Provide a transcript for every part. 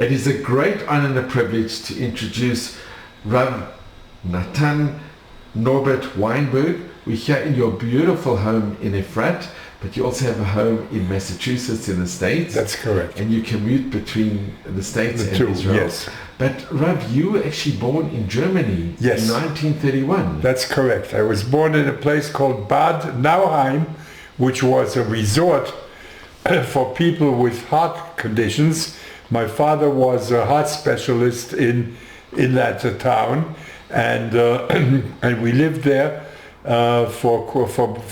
It is a great honor and a privilege to introduce Rabbi Natan Weinberg. We're here in your beautiful home in Efrat, but you also have a home in Massachusetts in the States. That's correct. And you commute between the States and Israel. Yes. But Rav, you were actually born in Germany in 1931. That's correct. I was born in a place called Bad Nauheim, which was a resort for people with heart conditions. My father was a heart specialist in that town, and and we lived there for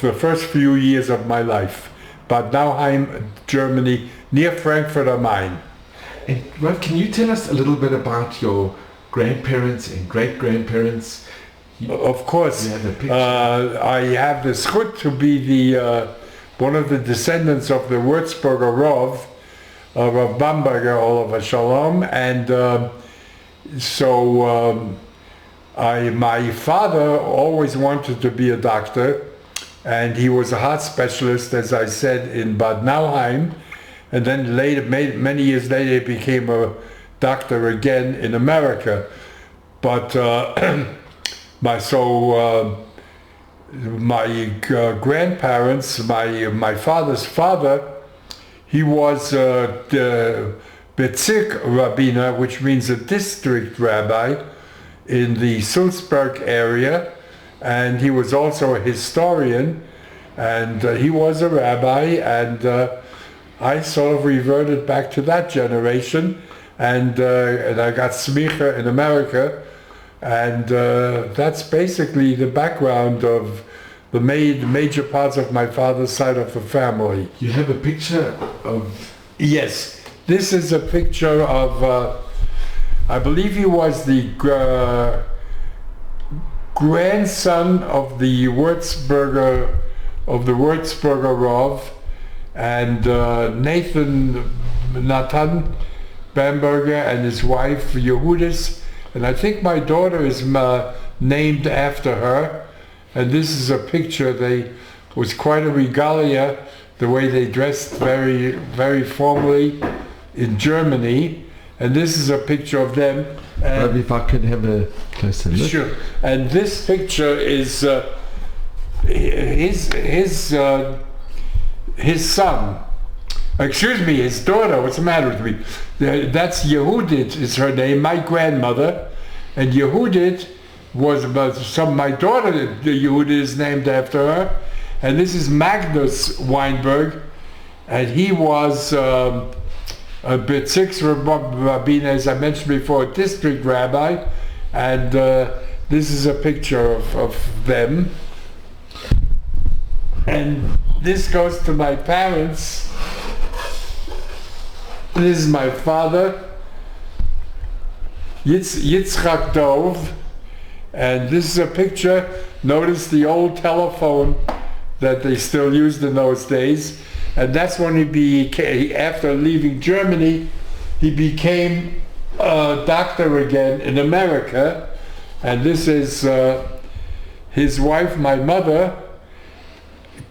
the first few years of my life. Bad Nauheim, Germany, near Frankfurt am Main. And Rav, can you tell us a little bit about your grandparents and great-grandparents? Of course. You have a picture. I have the zchut to be the one of the descendants of the Würzburger Rav, Rav Bamberger, Olav Shalom, and my father always wanted to be a doctor, and he was a heart specialist, as I said, in Bad Nauheim, and then later, many years later, he became a doctor again in America. But my grandparents, my father's father, he was the Bezirk Rabbiner, which means a district rabbi in the Sulzburg area, and he was also a historian, and he was a rabbi, and I sort of reverted back to that generation, and I got smicha in America, and that's basically the background of the major parts of my father's side of the family. You have a picture of... Yes, this is a picture of, I believe he was the grandson of the Würzburger Rav, and Natan Weinberg and his wife Yehudis, and I think my daughter is named after her. And this is a picture. It was quite a regalia, the way they dressed, very, very formally in Germany. And this is a picture of them. Maybe if I could have a closer look. Sure. And this picture is his son. Excuse me, his daughter. What's the matter with me? That's Yehudit is her name, my grandmother. And Yehudit was my daughter, Yehudit is named after her. And this is Magnus Weinberg. And he was a Bezirk Rabbiner, as I mentioned before, a district rabbi. And this is a picture of them. And this goes to my parents. This is my father, Yitzchak Dov, and this is a picture. Notice the old telephone that they still used in those days, and that's when after leaving Germany, he became a doctor again in America, and this is his wife, my mother,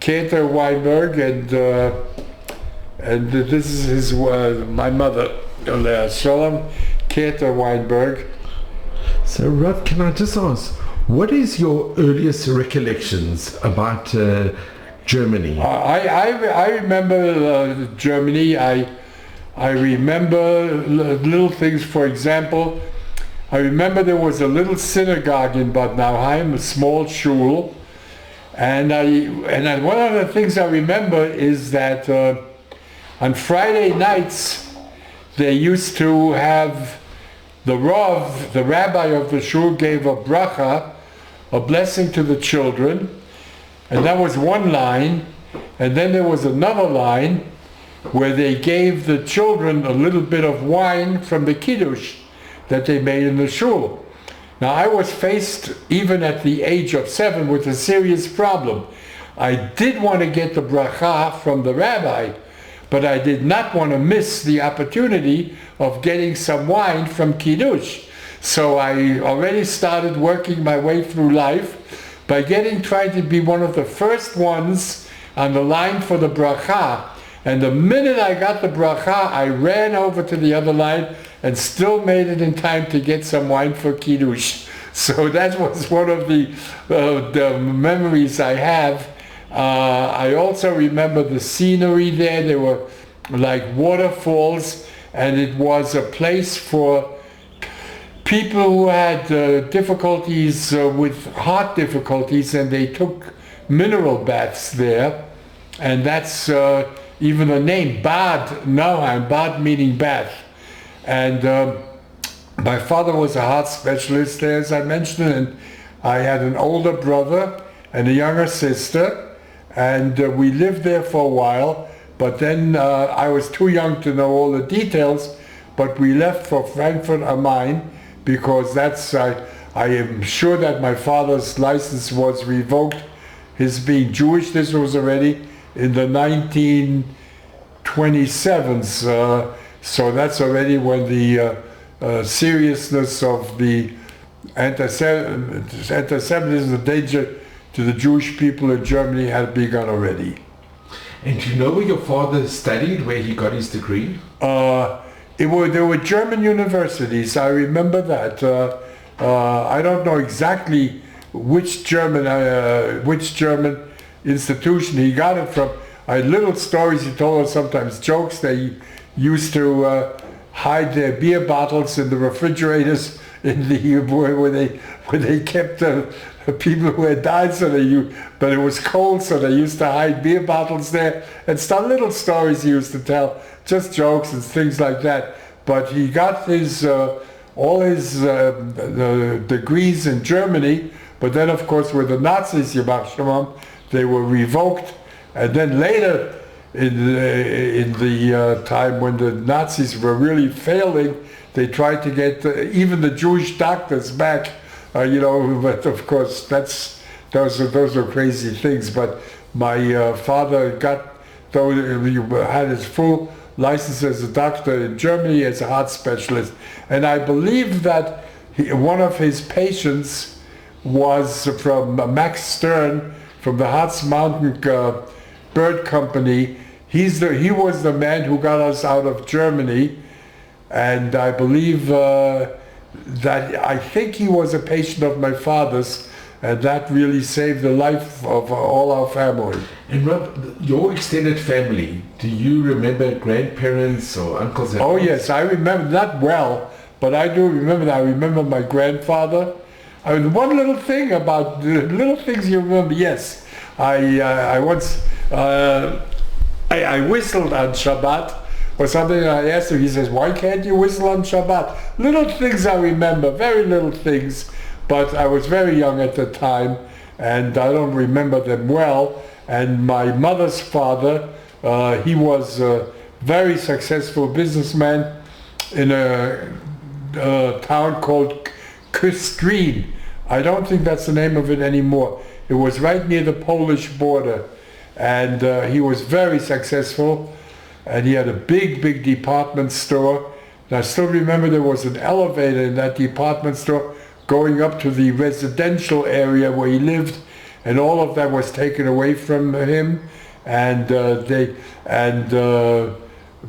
Keter Weinberg, and this is my mother, Shalom, Keter Weinberg. So Rav, can I just ask, what is your earliest recollections about Germany? I remember Germany. I remember little things. For example, I remember there was a little synagogue in Bad Nauheim, a small shul, and one of the things I remember is that on Friday nights, they used to have the Rav, the rabbi of the shul, gave a bracha, a blessing to the children, and that was one line. And then there was another line where they gave the children a little bit of wine from the kiddush that they made in the shul. Now I was faced, even at the age of 7, with a serious problem. I did want to get the bracha from the rabbi, but I did not want to miss the opportunity of getting some wine from Kiddush. So I already started working my way through life by trying to be one of the first ones on the line for the bracha. And the minute I got the bracha, I ran over to the other line and still made it in time to get some wine for Kiddush. So that was one of the memories I have. I also remember the scenery there. There were like waterfalls, and it was a place for people who had difficulties with heart difficulties, and they took mineral baths there. And that's even a name, Bad Nauheim, Bad meaning bath. And my father was a heart specialist there, as I mentioned, and I had an older brother and a younger sister, and we lived there for a while, but then I was too young to know all the details, but we left for Frankfurt am Main, because that's, I am sure that my father's license was revoked, his being Jewish. This was already in the 1927s, so that's already when the seriousness of the anti-Semitism, the danger to the Jewish people in Germany had begun already. And do you know where your father studied, where he got his degree? There were German universities, I remember that. I don't know exactly which German institution he got it from. I had little stories he told us, sometimes jokes. They used to hide their beer bottles in the refrigerators in the where they kept people who had died. But it was cold, so they used to hide beer bottles there and stuff. Little stories he used to tell, just jokes and things like that. But he got his all his degrees in Germany. But then, of course, with the Nazis, they were revoked. And then later, in the time when the Nazis were really failing, they tried to get even the Jewish doctors back. But of course, those are crazy things. But my father had his full license as a doctor in Germany as a heart specialist, and I believe that one of his patients was from Max Stern from the Harz Mountain Bird Company. He was the man who got us out of Germany, and I believe I think he was a patient of my father's, and that really saved the life of all our family. And Rob, your extended family, do you remember grandparents or uncles and aunts? Yes, I remember, not well, but I do remember that. I remember my grandfather. One little thing about the little things you remember, yes. I once, I whistled on Shabbat or something, and I asked him, he says, why can't you whistle on Shabbat? Little things I remember, very little things, but I was very young at the time, and I don't remember them well. And my mother's father, he was a very successful businessman in a town called Kristalnacht. I don't think that's the name of it anymore. It was right near the Polish border, and he was very successful, and he had a big department store. And I still remember there was an elevator in that department store going up to the residential area where he lived, and all of that was taken away from him, and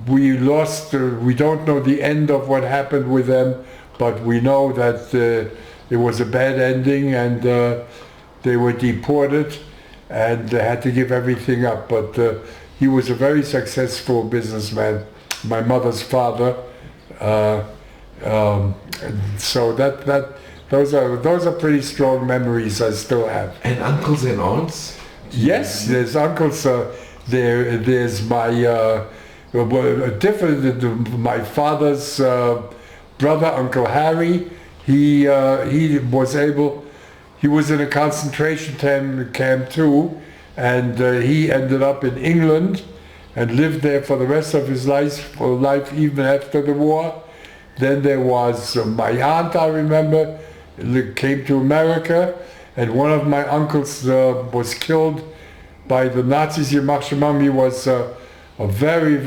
we lost. We don't know the end of what happened with them, but we know that it was a bad ending, and they were deported, and they had to give everything up. But he was a very successful businessman, my mother's father. So those are pretty strong memories I still have. And uncles and aunts? Yes, there's uncles. There's my my father's brother, Uncle Harry. He was in a concentration camp too, and he ended up in England and lived there for the rest of his life even after the war. Then there was my aunt, I remember, came to America, and one of my uncles was killed by the Nazis. He was a very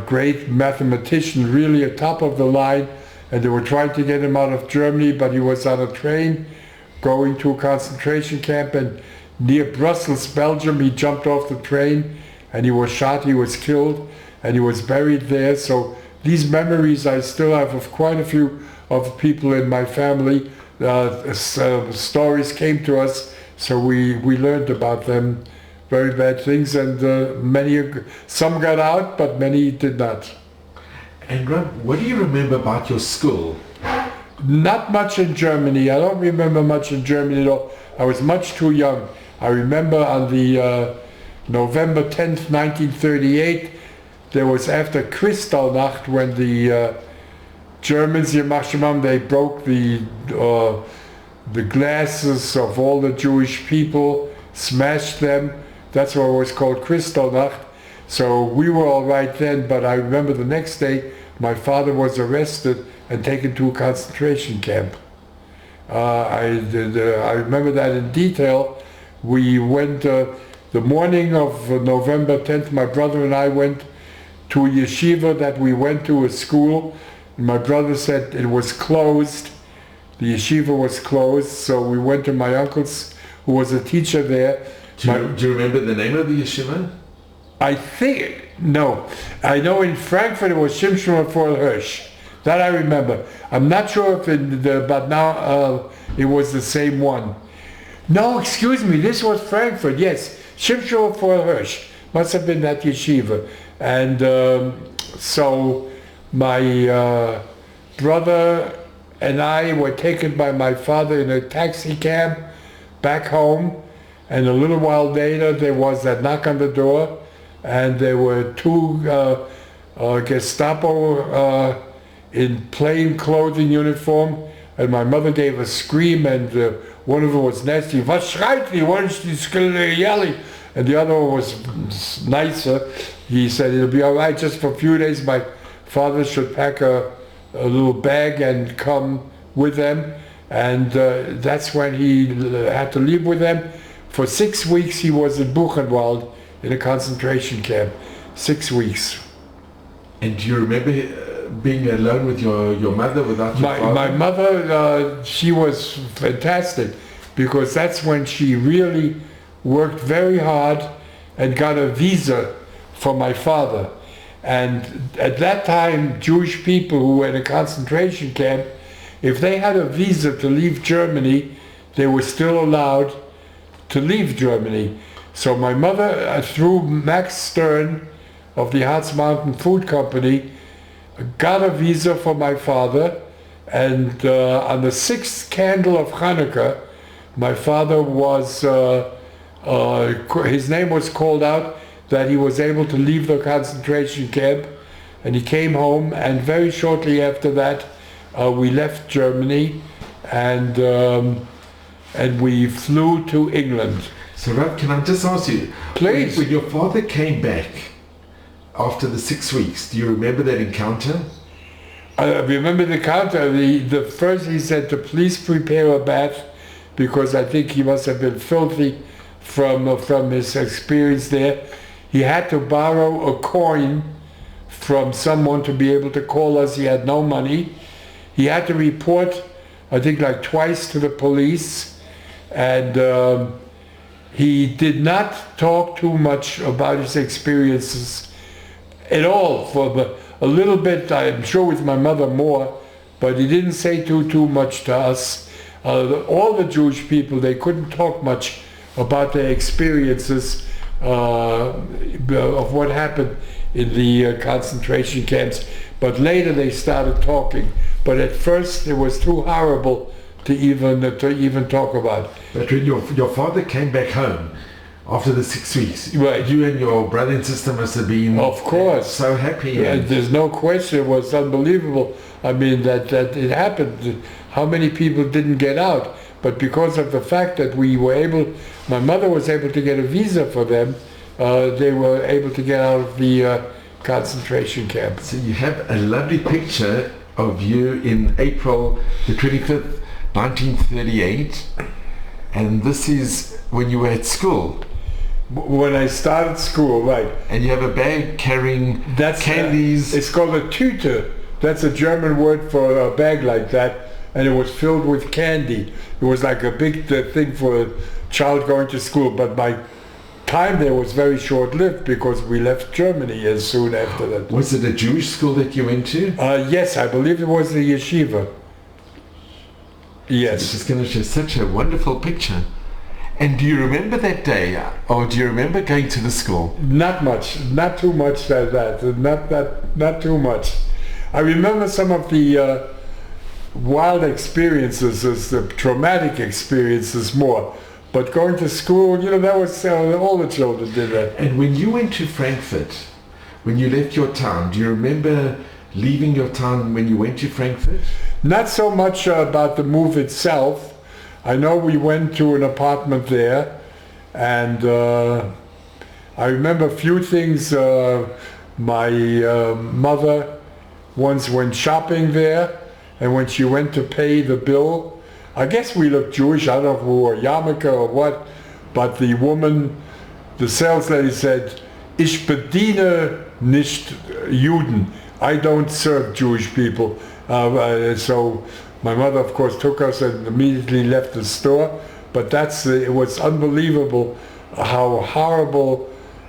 great mathematician, really a top of the line, and they were trying to get him out of Germany, but he was on a train going to a concentration camp, and near Brussels, Belgium, he jumped off the train and he was shot, he was killed, and he was buried there. So these memories I still have of quite a few of people in my family. Stories came to us, so we learned about them, very bad things, and some got out, but many did not. And Rob, what do you remember about your school? Not much in Germany. I don't remember much in Germany at all. I was much too young. I remember on the November 10th, 1938, there was after Kristalnacht, when the Germans, they broke the glasses of all the Jewish people, smashed them. That's what was called Kristalnacht. So we were all right then, but I remember the next day my father was arrested and taken to a concentration camp. I remember that in detail. We went, the morning of November 10th, my brother and I went to a yeshiva that we went to, a school. My brother said it was closed. The yeshiva was closed, so we went to my uncle's, who was a teacher there. Do you remember the name of the yeshiva? I think, no. I know in Frankfurt it was Shimshon for Hirsch. That I remember. I'm not sure if but now it was the same one. No, excuse me, this was Frankfurt, yes. Shimshon for Hirsch. Must have been that yeshiva. And so my brother and I were taken by my father in a taxi cab back home, and a little while later there was that knock on the door, and there were two Gestapo in plain clothing uniform, and my mother gave a scream, and one of them was nasty, "Was schreit die? What is this yelling?" And the other one was nicer. He said, "It'll be all right, just for a few days my father should pack a little bag and come with them." And that's when he had to leave with them. For 6 weeks he was in Buchenwald in a concentration camp. 6 weeks. And do you remember being alone with your mother without your father? My mother, she was fantastic, because that's when she really worked very hard and got a visa for my father. And at that time, Jewish people who were in a concentration camp, if they had a visa to leave Germany, they were still allowed to leave Germany. So my mother, through Max Stern of the Harz Mountain Food Company, got a visa for my father, and on the 6th candle of Hanukkah, my father was, his name was called out, that he was able to leave the concentration camp, and he came home, and very shortly after that we left Germany, and we flew to England. So Rav, can I just ask you, please, when your father came back after the 6 weeks, do you remember that encounter? I remember the encounter. The first he said to please prepare a bath, because I think he must have been filthy from his experience there. He had to borrow a coin from someone to be able to call us. He had no money. He had to report, I think, like twice to the police, and he did not talk too much about his experiences at all. For a little bit, I'm sure with my mother more, but he didn't say too much to us. All the Jewish people, they couldn't talk much about their experiences of what happened in the concentration camps, but later they started talking. But at first it was too horrible to even talk about. But when your father came back home after the 6 weeks, right, you and your brother and sister must have been, of course, so happy. Yeah, there's no question. It was unbelievable. I mean, that it happened. How many people didn't get out? But because of the fact that we were able, my mother was able to get a visa for them, they were able to get out of the concentration camp. So you have a lovely picture of you in April the 25th, 1938, and this is when you were at school. When I started school, right. And you have a bag carrying candies. It's called a Tüte. That's a German word for a bag like that. And it was filled with candy. It was like a big thing for a child going to school. But my time there was very short-lived because we left Germany as soon after that. Was it a Jewish school that you went to? Yes, I believe it was the yeshiva. Yes. It's just going to show such a wonderful picture. And do you remember that day, or do you remember going to the school? Not much, not too much like that, not too much. I remember some of the wild experiences, the traumatic experiences more. But going to school, you know, that was all the children did that. And when you went to Frankfurt, when you left your town, do you remember leaving your town when you went to Frankfurt? Not so much about the move itself. I know we went to an apartment there, and I remember a few things. My mother once went shopping there, and when she went to pay the bill, I guess we looked Jewish, I don't know if we were yarmulke or what, but the woman, the sales lady said, "Ich bediene nicht Juden." I don't serve Jewish people. So my mother, of course, took us and immediately left the store. But it was unbelievable how horrible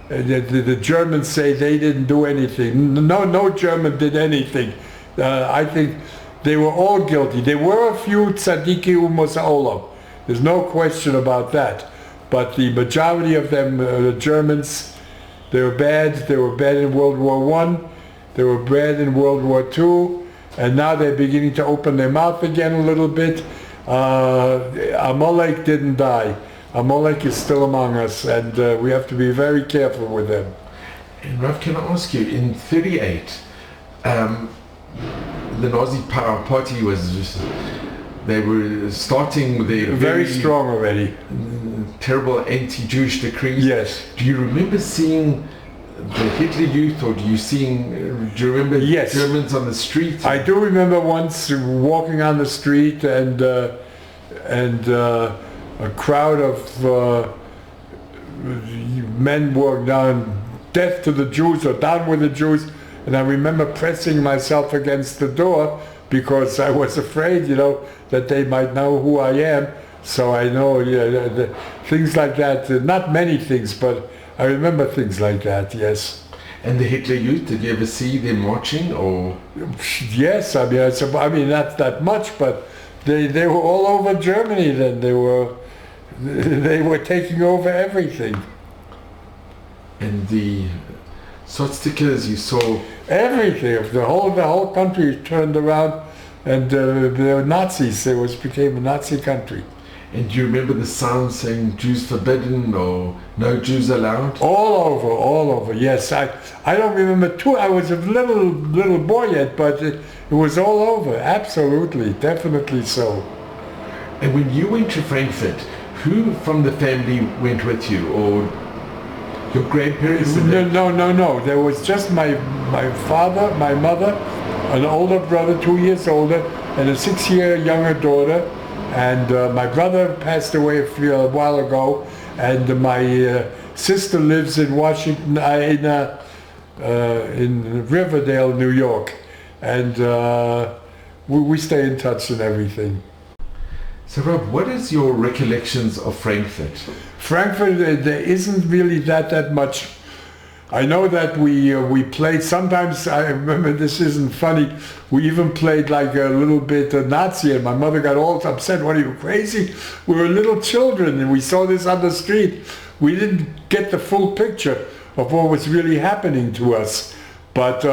the Germans say they didn't do anything. No German did anything. I think they were all guilty. There were a few tzadiki u'mosa'olam. There's no question about that. But the majority of them, the Germans, they were bad. They were bad in World War I. They were bad in World War II. And now they're beginning to open their mouth again a little bit. Amalek didn't die. Amalek is still among us, and we have to be very careful with them. And Rav, can I ask you, in 1938, the Nazi Power Party they were starting their very strong already. Terrible anti-Jewish decrees. Yes. Do you remember seeing the Hitler Youth, or do you remember yes. Germans on the street? I do remember once walking on the street and a crowd of men were down, "Death to the Jews," or "Down with the Jews." And I remember pressing myself against the door because I was afraid, you know, that they might know who I am. So I know things like that. Not many things, but I remember things like that, yes. And the Hitler Youth, did you ever see them marching, or? Yes, I mean not that much, but they were all over Germany then. They were taking over everything. And the swastikas, you saw? Everything. The whole country turned around, and they were Nazis. Became a Nazi country. And do you remember the signs saying "Jews forbidden" or "No Jews allowed"? All over. Yes, I don't remember too. I was a little boy yet, but it was all over. Absolutely, definitely so. And when you went to Frankfurt, who from the family went with you, or your grandparents? No. There was just my father, my mother, an older brother, 2 years older, and a 6-year younger daughter. And my brother passed away a while ago, and my sister lives in Washington, in Riverdale, New York, and we stay in touch and everything. So Rob, what is your recollections of Frankfurt? Frankfurt, there isn't really that much. I know that we played, sometimes, I remember, this isn't funny, we even played like a little bit Nazi, and my mother got all upset. "What, are you crazy? We were little children and we saw this on the street." We didn't get the full picture of what was really happening to us. But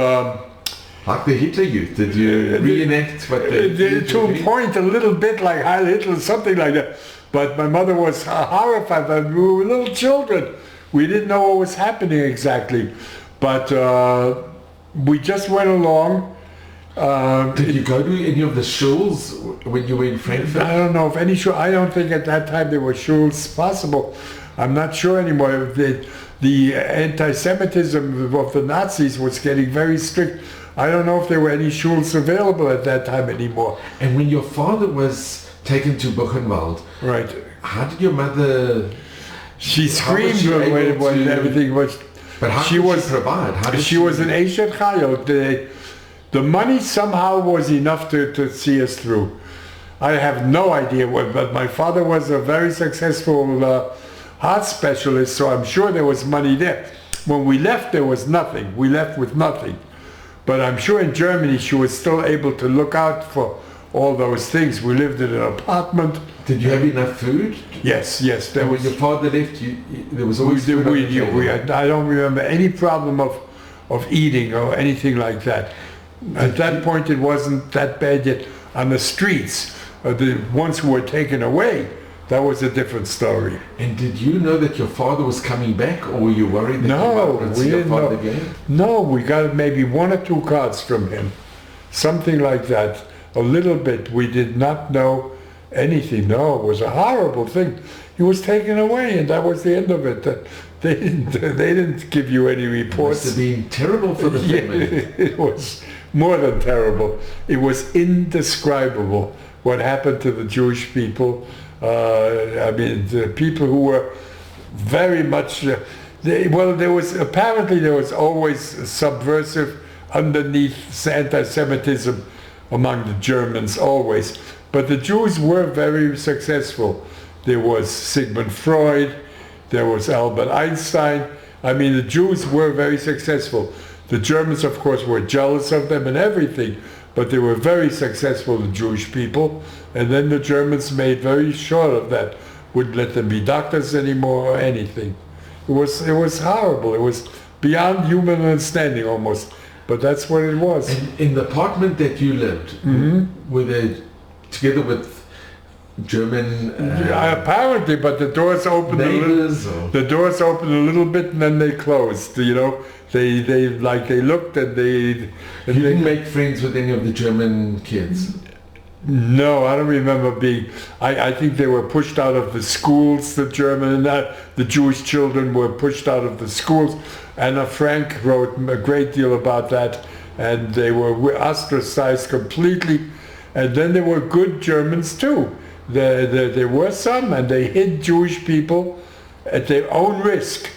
like the Hitler Youth, did you reenact what they did? To a point, a little bit like Heil Hitler, something like that. But my mother was horrified, but we were little children. We didn't know what was happening exactly, but we just went along. Did you go to any of the shuls when you were in Frankfurt? I don't know if any shul. I don't think at that time there were shuls possible. I'm not sure anymore. The anti-Semitism of the Nazis was getting very strict. I don't know if there were any shuls available at that time anymore. And when your father was taken to Buchenwald, right? How did your mother? She screamed when everything was. But how she was provide? How did she was an Eshet Chayot. The money somehow was enough to see us through. I have no idea what, but my father was a very successful heart specialist, so I'm sure there was money there. When we left, there was nothing. We left with nothing. But I'm sure in Germany she was still able to look out for all those things. We lived in an apartment. Did you have enough food? Yes. There And was. when your father left, there was always food on the table. I don't remember any problem of eating or anything like that. At that point, it wasn't that bad yet. On the streets, the ones who were taken away, that was a different story. And did you know that your father was coming back, or were you worried that No, you might not we see your didn't father know. again? No, we got maybe 1 or 2 cards from him, something like that. A little bit. We did not know anything. No, it was a horrible thing. He was taken away, and that was the end of it. They didn't give you any It reports. must have been terrible for the family. It was more than terrible. It was indescribable what happened to the Jewish people. I mean, the people who were very much. There was always subversive underneath anti-Semitism among the Germans, always. But the Jews were very successful. There was Sigmund Freud, there was Albert Einstein. I mean, the Jews were very successful. The Germans, of course, were jealous of them and everything, but they were very successful, the Jewish people. And then the Germans made very sure of that. Wouldn't let them be doctors anymore or anything. It was horrible. It was beyond human understanding almost. But that's what it was. And in the apartment that you lived, were they together with German apparently, but the doors opened neighbors? The doors opened a little bit and then they closed. You know, they looked and they. You didn't make friends with any of the German kids? No, I don't remember being. I think they were pushed out of the schools. The Jewish children were pushed out of the schools. Anna Frank wrote a great deal about that, and they were ostracized completely. And then there were good Germans too. There were some, and they hid Jewish people at their own risk.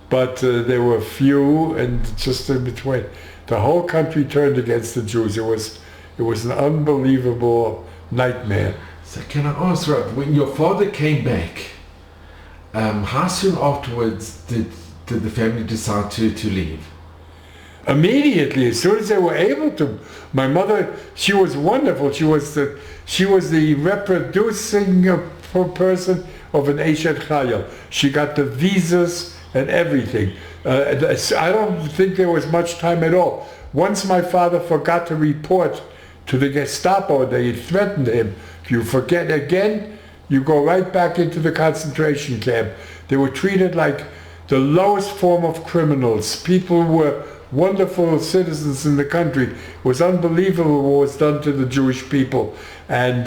But there were few, and just in between. The whole country turned against the Jews. It was an unbelievable nightmare. So can I ask, Rob, when your father came back, how soon afterwards did the family decide to leave? Immediately, as soon as they were able to. My mother, she was wonderful. She was the reproducing person of an Eshet Chayil. She got the visas and everything. I don't think there was much time at all. Once my father forgot to report to the Gestapo, they threatened him. If you forget again, you go right back into the concentration camp. They were treated like the lowest form of criminals. People were wonderful citizens in the country. It was unbelievable what was done to the Jewish people. And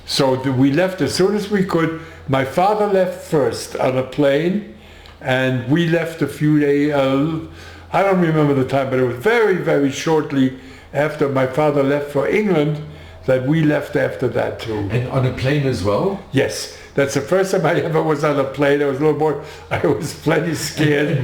so we left as soon as we could. My father left first on a plane, and we left a few days, I don't remember the time, but it was very, very shortly after my father left for England that we left after that too. And on a plane as well? Yes. That's the first time I ever was on a plane. I was a little boy. I was plenty scared.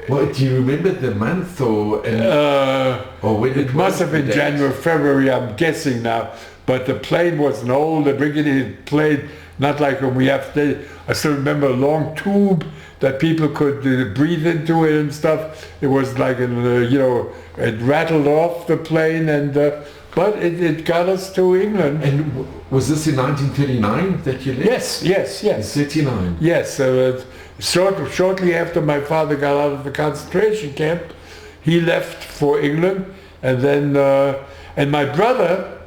What do you remember the month or when it must have been January, February, I'm guessing now. But the plane was an old, rickety plane, not like when we have today. I still remember a long tube that people could breathe into it and stuff. It was like, it rattled off the plane, and but it got us to England. And was this in 1939 that you left? Yes. 39? Yes. Shortly after my father got out of the concentration camp, he left for England, and then and my brother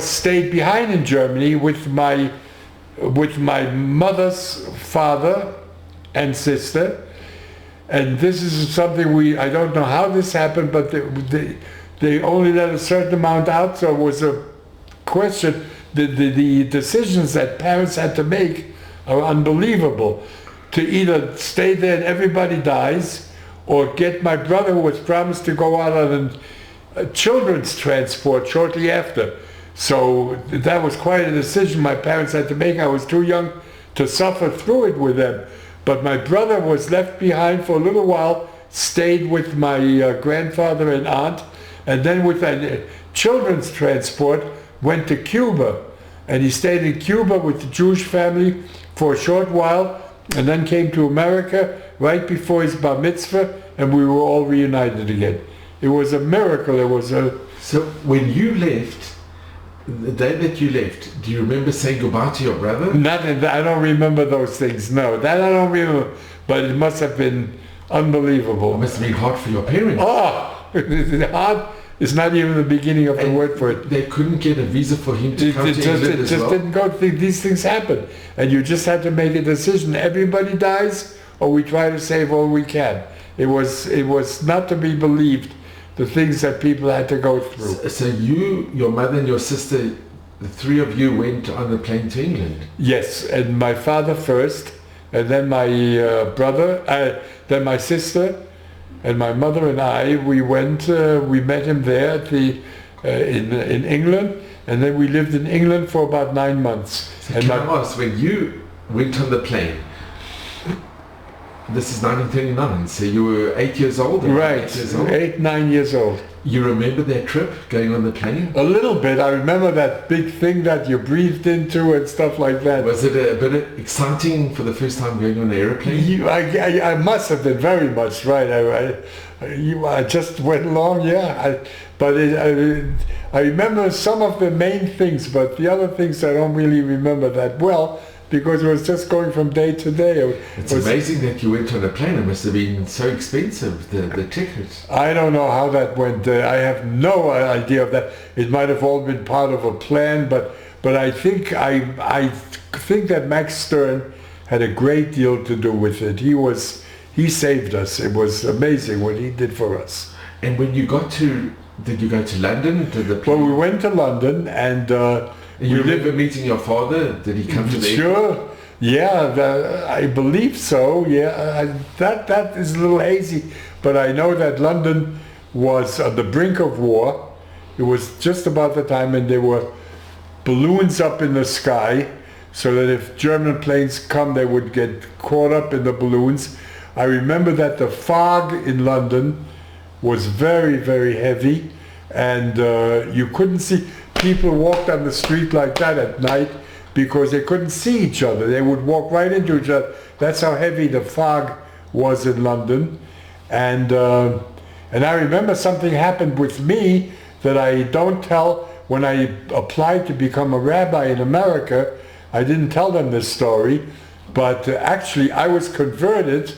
stayed behind in Germany with my mother's father and sister. And this is something I don't know how this happened, but they only let a certain amount out, so it was a question. The decisions that parents had to make are unbelievable. To either stay there and everybody dies, or get my brother, who was promised to go out on a children's transport shortly after. So that was quite a decision my parents had to make. I was too young to suffer through it with them. But my brother was left behind for a little while, stayed with my grandfather and aunt, and then with a children's transport went to Cuba. and he stayed in Cuba with the Jewish family for a short while, and then came to America right before his bar mitzvah, and we were all reunited again. It was a miracle. It was a... So when you left, the day that you left, do you remember saying goodbye to your brother? Nothing. I don't remember those things. No, that I don't remember. But it must have been unbelievable. It must have been hard for your parents. Oh, hard. It's not even the beginning of the word for it. They couldn't get a visa for him to come to England It as just well? didn't go. These things happen, and you just had to make a decision. Everybody dies, or we try to save all we can. It was not to be believed, the things that people had to go through. So you, your mother and your sister, the three of you went on the plane to England? Yes, and my father first, and then my brother, then my sister, and my mother and I. We went. We met him there at the in England, and then we lived in England for about 9 months. So and can I ask, when you went on the plane, this is 1939, so you were 8 years old? Right, 8 years old? 8, 9 years old. You remember that trip, going on the plane? A little bit. I remember that big thing that you breathed into and stuff like that. Was it a bit exciting for the first time going on an aeroplane? I must have been very much right. I just went along, yeah. I remember some of the main things, but the other things I don't really remember that well, because it was just going from day to day. It's amazing that you went on a plane. It must have been so expensive, the ticket. I don't know how that went. I have no idea of that. It might have all been part of a plan, but I think that Max Stern had a great deal to do with it. He saved us. It was amazing what he did for us. And when you got to, did you go to London? Well, we went to London, and you remember meeting your father? Did he come to the airport? Sure. Yeah, I believe so. Yeah, that is a little hazy, but I know that London was on the brink of war. It was just about the time, and there were balloons up in the sky, so that if German planes come, they would get caught up in the balloons. I remember that the fog in London was very, very heavy, and you couldn't see. People walked on the street like that at night because they couldn't see each other. They would walk right into each other. That's how heavy the fog was in London. And I remember something happened with me that I don't tell. When I applied to become a rabbi in America, I didn't tell them this story, but actually I was converted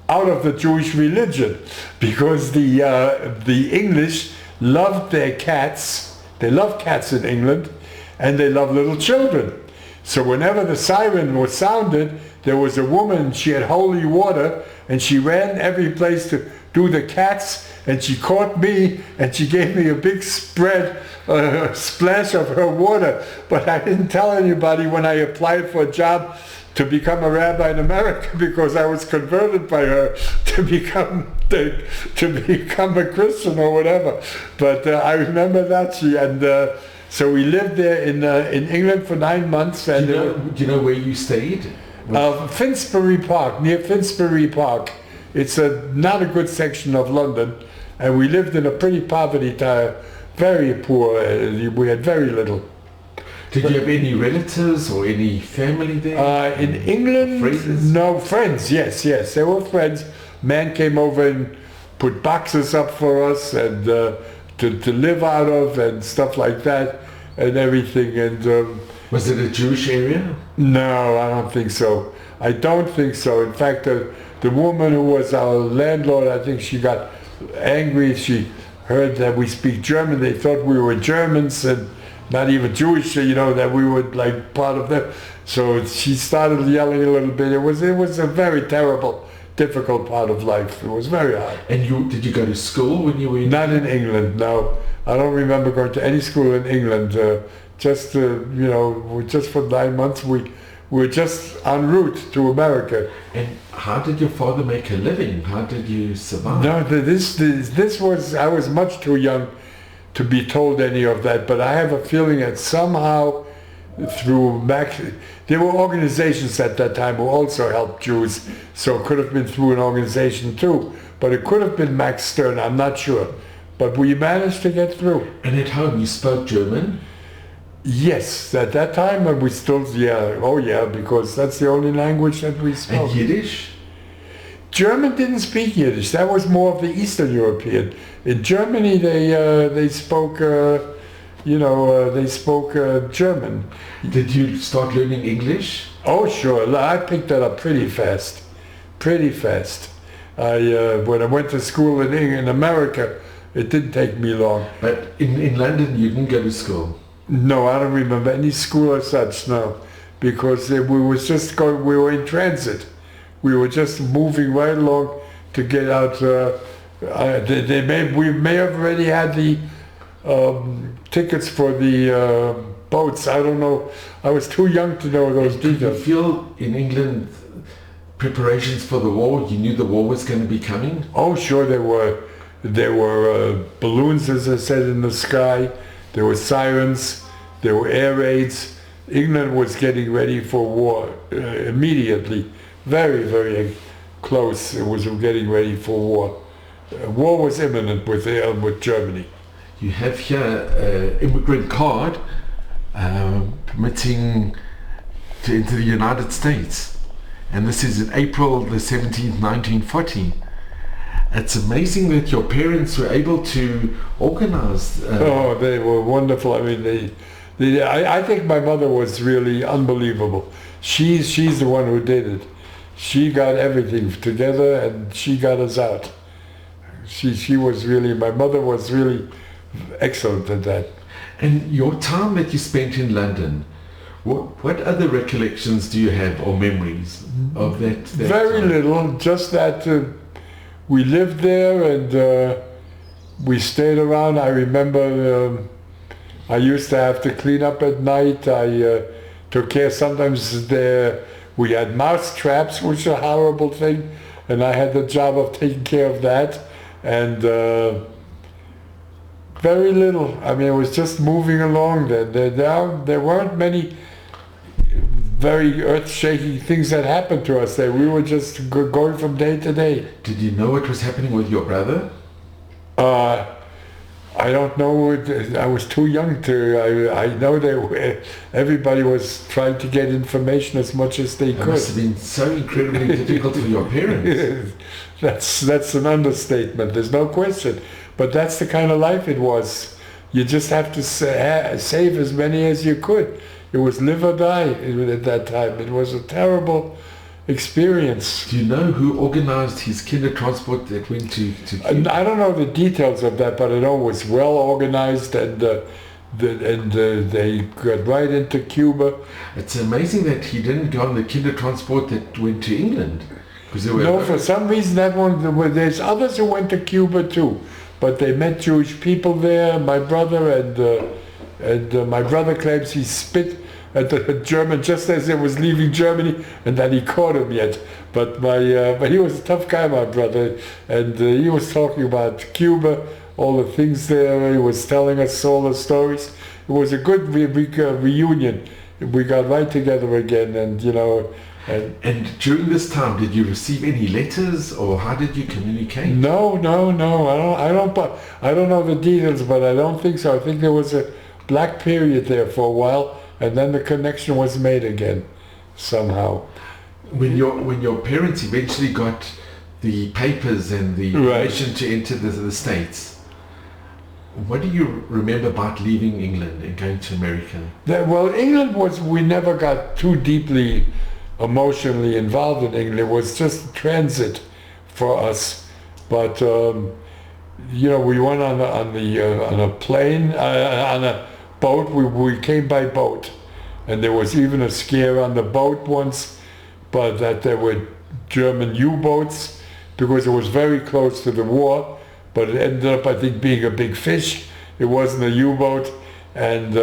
out of the Jewish religion because the English loved their cats. They love cats in England, and they love little children. So whenever the siren was sounded, there was a woman, she had holy water, and she ran every place to do the cats, and she caught me, and she gave me a big splash of her water. But I didn't tell anybody when I applied for a job to become a rabbi in America, because I was converted by her to become a Christian or whatever. But I remember that so we lived there in England for 9 months. And do you know where you stayed? Finsbury Park, near Finsbury Park. It's not a good section of London, and we lived in a pretty poverty town, very poor. We had very little. Did you have any relatives or any family there? In England, friends? No, friends, yes, there were friends. Man came over and put boxes up for us and to live out of and stuff like that and everything. And was it a Jewish area? No, I don't think so. I don't think so. In fact, the woman who was our landlord, I think she got angry. She heard that we speak German. They thought we were Germans and not even Jewish, that we were like part of them. So she started yelling a little bit. It was a very terrible, difficult part of life. It was very hard. And did you go to school when you were in? Not in England, no. I don't remember going to any school in England. Just for 9 months we were just en route to America. And how did your father make a living? How did you survive? No, this was, I was much too young to be told any of that, but I have a feeling that somehow through Max, there were organizations at that time who also helped Jews, so it could have been through an organization too, but it could have been Max Stern, I'm not sure. But we managed to get through. And at home you spoke German? Yes, at that time we still, because that's the only language that we spoke. And Yiddish? German didn't speak Yiddish. That was more of the Eastern European. In Germany, they spoke, German. Did you start learning English? Oh, sure. I picked that up pretty fast. Pretty fast. When I went to school in America, it didn't take me long. But in London, you didn't go to school? No, I don't remember any school as such, no. Because we were in transit. We were just moving right along to get out. We may have already had the tickets for the boats. I don't know. I was too young to know those details. Did you feel in England preparations for the war? You knew the war was going to be coming? Oh, sure there were. There were balloons, as I said, in the sky. There were sirens. There were air raids. England was getting ready for war immediately. Very, very close. It was getting ready for war. War was imminent with Germany. You have here an immigrant card permitting to enter the United States. And this is in April the 17th, 1940. It's amazing that your parents were able to organize. Oh, they were wonderful. I mean, I think my mother was really unbelievable. She's the one who did it. She got everything together and she got us out. My mother was really excellent at that. And your time that you spent in London, what other recollections do you have or memories of that Very time? little, just that we lived there and we stayed around. I remember I used to have to clean up at night. I took care sometimes we had mouse traps, which is a horrible thing, and I had the job of taking care of that. And very little. I mean, it was just moving along. There weren't many very earth-shaking things that happened to us there. We were just going from day to day. Did you know what was happening with your brother? I don't know. I was too young to. I know everybody was trying to get information as much as they could. It must have been so incredibly difficult for your parents. That's an understatement. There's no question. But that's the kind of life it was. You just have to save as many as you could. It was live or die at that time. It was a terrible experience. Do you know who organized his Kindertransport that went to Cuba? I don't know the details of that, but I know it was well organized and they got right into Cuba. It's amazing that he didn't go on the Kindertransport that went to England. No, for some reason that one, there's others who went to Cuba too, but they met Jewish people there. My brother and my brother claims he spit at the German just as it was leaving Germany, and that he caught him yet. But he was a tough guy, my brother, and he was talking about Cuba, all the things there. He was telling us all the stories. It was a good reunion. We got right together again, and And during this time, did you receive any letters, or how did you communicate? No. I don't know the details, but I don't think so. I think there was a black period there for a while, and then the connection was made again, somehow. When your parents eventually got the papers and the permission to enter the States, what do you remember about leaving England and going to America? England we never got too deeply emotionally involved in England. It was just transit for us. But we went on a plane, on a boat. We came by boat, and there was even a scare on the boat once, but that there were German U-boats because it was very close to the war. But it ended up, I think, being a big fish. It wasn't a U-boat, and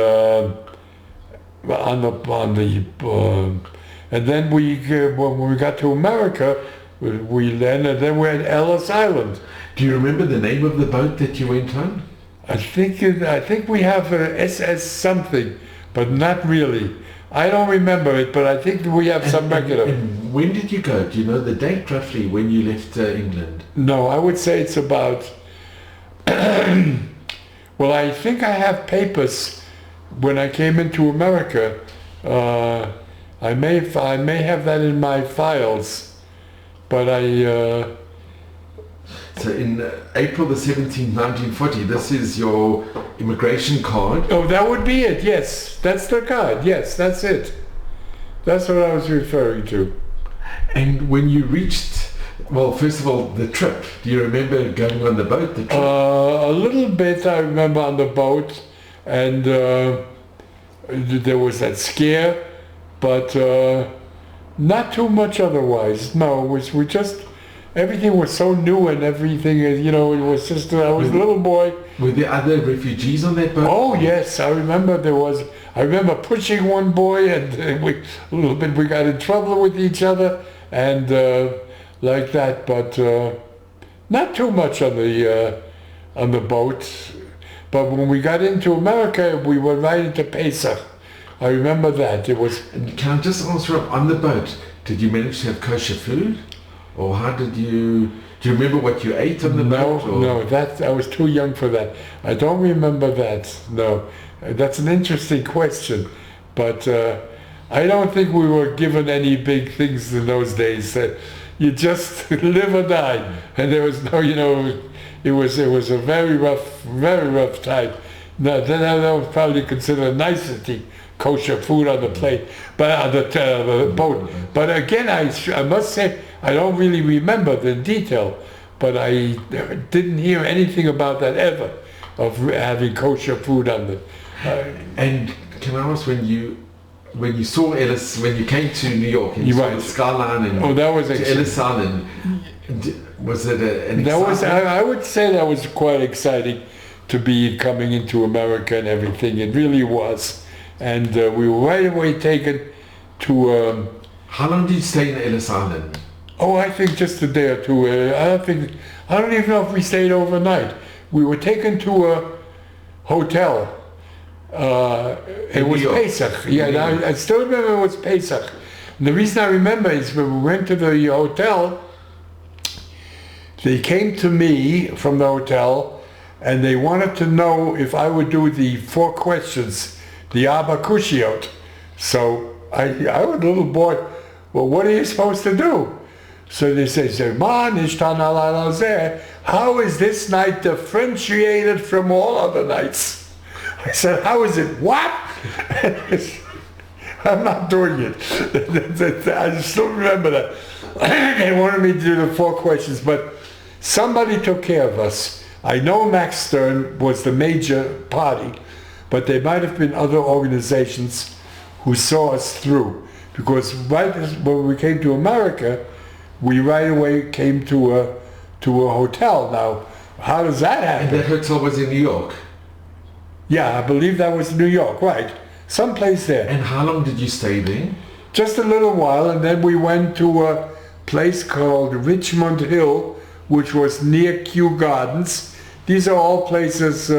and then when we got to America, we landed. Then we're at Ellis Island. Do you remember the name of the boat that you went on? I think we have a SS something, but not really. I don't remember it, but I think we have some record of it. And when did you go? Do you know the date roughly when you left England? No, I would say it's about. Well, I think I have papers when I came into America, I may have that in my files, but So in April the 17th, 1940, this is your immigration card. Oh, that would be it, yes. That's the card, yes, that's it. That's what I was referring to. And when you reached, well, first of all, the trip, do you remember going on the boat? The trip? A little bit I remember on the boat, and there was that scare, but not too much otherwise. No, we just, everything was so new and everything, you know, it was just, I was a little boy. Were there other refugees on that boat? Oh yes, I remember I remember pushing one boy, and we got in trouble with each other, and like that, but not too much on the boat. But when we got into America, we were right into Pesach. I remember that. It was. And can I just ask, Rob, on the boat, did you manage to have kosher food? Or how did you... Do you remember what you ate on the boat? Or? No, I was too young for that. I don't remember that, no. That's an interesting question. But I don't think we were given any big things in those days. You just live or die. And there was no, you know, it was a very rough time. No, that was probably considered a nicety, kosher food on the plate, but on the boat. But again, I must say, I don't really remember the detail, but I didn't hear anything about that ever, of having kosher food on the... and can I ask, when you saw Ellis, when you came to New York and you saw the skyline and that was to Ellis Island, was it an exciting... I would say that was quite exciting to be coming into America and everything. It really was. And we were right away taken to... How long did you stay in Ellis Island? Oh, I think just a day or two. I don't even know if we stayed overnight. We were taken to a hotel. It was Pesach. Yeah, I still remember it was Pesach. And the reason I remember is when we went to the hotel, they came to me from the hotel and they wanted to know if I would do the 4 questions, the Abba Kushiot. So I was a little boy. Well, what are you supposed to do? So they say, how is this night differentiated from all other nights? I said, how is it? What? I'm not doing it. I still remember that. They wanted me to do the 4 questions, but somebody took care of us. I know Max Stern was the major party, but there might have been other organizations who saw us through. Because right when we came to America, we right away came to a hotel. Now, how does that happen? And that hotel was in New York? Yeah, I believe that was New York, right. Someplace there. And how long did you stay there? Just a little while, and then we went to a place called Richmond Hill, which was near Kew Gardens. These are all places,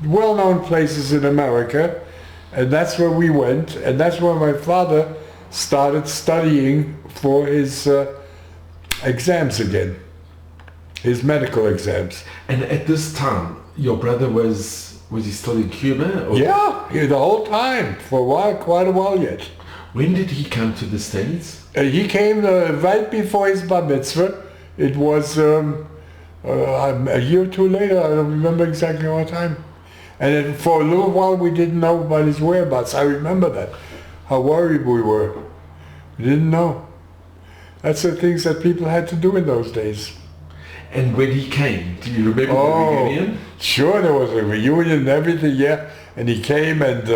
well-known places in America, and that's where we went, and that's where my father started studying for his exams again, his medical exams. And at this time, your brother was he still in Cuba? Or? Yeah, the whole time, for a while, quite a while yet. When did he come to the States? He came right before his bar mitzvah. It was a year or two later, I don't remember exactly what time. And then for a little while we didn't know about his whereabouts. I remember that. How worried we were. We didn't know. That's the things that people had to do in those days. And when he came, do you remember the reunion? Sure, there was a reunion and everything, yeah. And he came and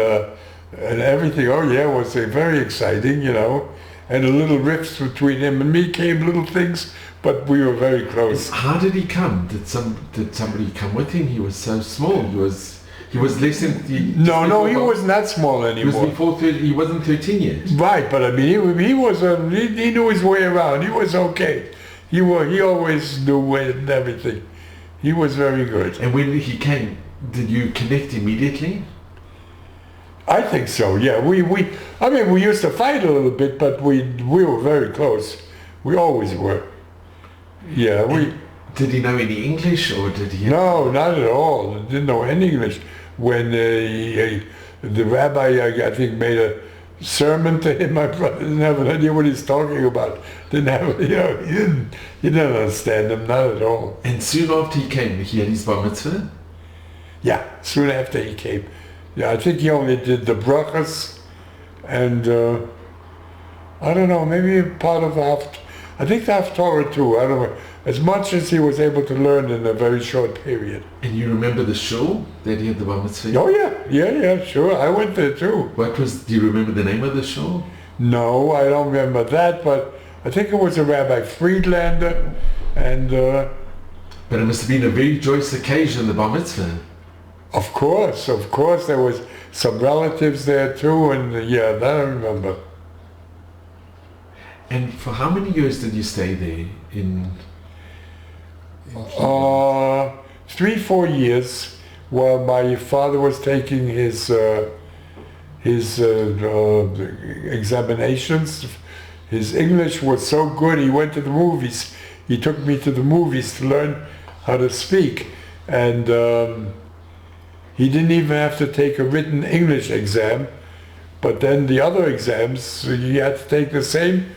everything, oh yeah, it was very exciting, you know. And the little rifts between him and me came, little things, but we were very close. How did he come? Did somebody come with him? He was so small. He was less than... No, he wasn't that small anymore. He was before 30, he wasn't 13 yet. Right, but I mean, he knew his way around. He was okay. He always knew and everything. He was very good. And when he came, did you connect immediately? I think so, yeah. We used to fight a little bit, but we were very close. We always were. Yeah, Did he know any English, or did he... No, not at all. He didn't know any English. when the rabbi, I think, made a sermon to him. My brother didn't have an idea what he's talking about. Didn't have, he didn't understand him, not at all. And soon after he came, he had his bar mitzvah? Yeah, soon after he came. Yeah, I think he only did the brachas, and I don't know, maybe part of I think the Haftorah too. I don't know. As much as he was able to learn in a very short period. And you remember the shul that he had the bar mitzvah? Oh yeah, sure. I went there too. Do you remember the name of the shul? No, I don't remember that, but I think it was a Rabbi Friedlander, and... But it must have been a very joyous occasion, the bar mitzvah. Of course, there was some relatives there too, and yeah, that I remember. And for how many years did you stay there in 3-4 years, while my father was taking his examinations. His English was so good, he went to the movies. He took me to the movies to learn how to speak, and he didn't even have to take a written English exam, but then the other exams, he had to take the same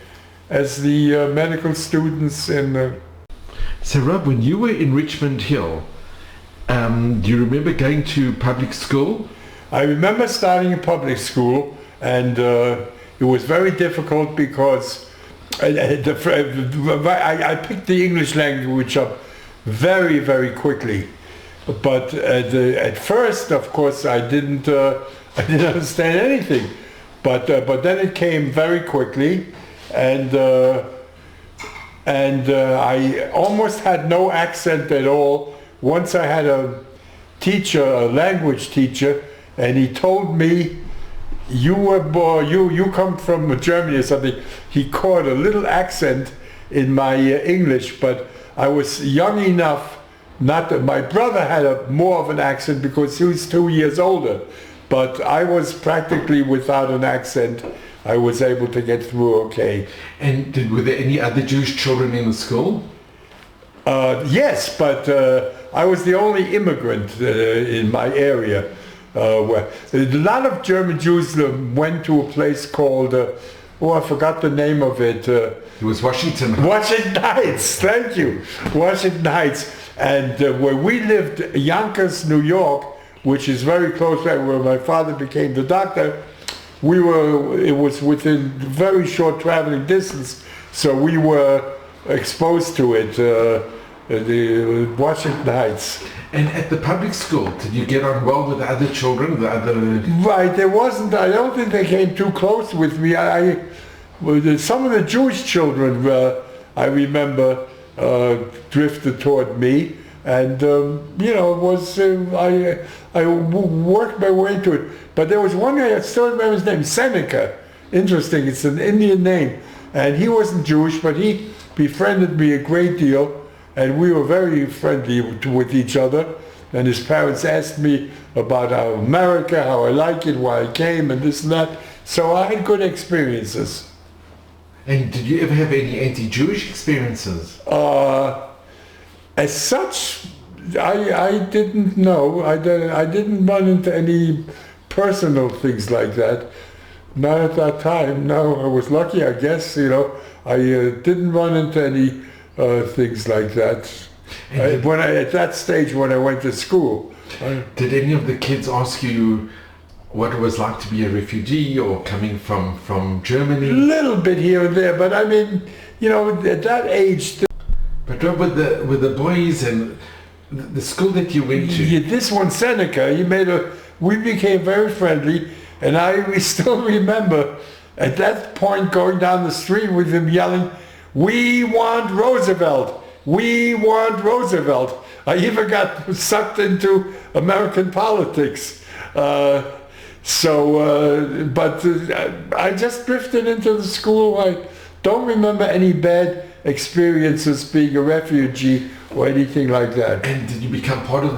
as the medical students in... So Rob, when you were in Richmond Hill, do you remember going to public school? I remember starting in public school, and it was very difficult because I picked the English language up very, very quickly. But at first, of course, I didn't understand anything. But then it came very quickly, and I almost had no accent at all. Once I had a teacher, a language teacher, and he told me, you come from Germany or something. He caught a little accent in my English, but I was young enough not that my brother had more of an accent because he was 2 years older, but I was practically without an accent. I was able to get through okay. And were there any other Jewish children in the school? Yes, but I was the only immigrant in my area. A lot of German Jews went to a place called, I forgot the name of it. It was Washington Heights. Washington Heights, thank you. Washington Heights. And where we lived, Yonkers, New York, which is very close by where my father became the doctor, it was within very short traveling distance, so we were exposed to it, the Washington Heights. And at the public school, did you get on well with the other children, Right, there wasn't, I don't think they came too close with me. Some of the Jewish children, I remember, drifted toward me, and I worked my way into it. But there was one guy, I still remember his name, Seneca. Interesting, it's an Indian name, and he wasn't Jewish, but he befriended me a great deal, and we were very friendly with each other. And his parents asked me about America, how I like it, why I came, and this and that. So I had good experiences. And did you ever have any anti-Jewish experiences? As such, I didn't know. I didn't run into any personal things like that. Not at that time. No, I was lucky, I guess. I didn't run into any things like that. At that stage when I went to school. Did any of the kids ask you what it was like to be a refugee or coming from Germany? A little bit here and there, but I mean, at that age. But with the boys and the school that you went to. This one, Seneca, we became very friendly, and we still remember at that point going down the street with him yelling, "We want Roosevelt! We want Roosevelt!" I even got sucked into American politics. But I just drifted into the school. I don't remember any bad experiences being a refugee or anything like that. And did you become part of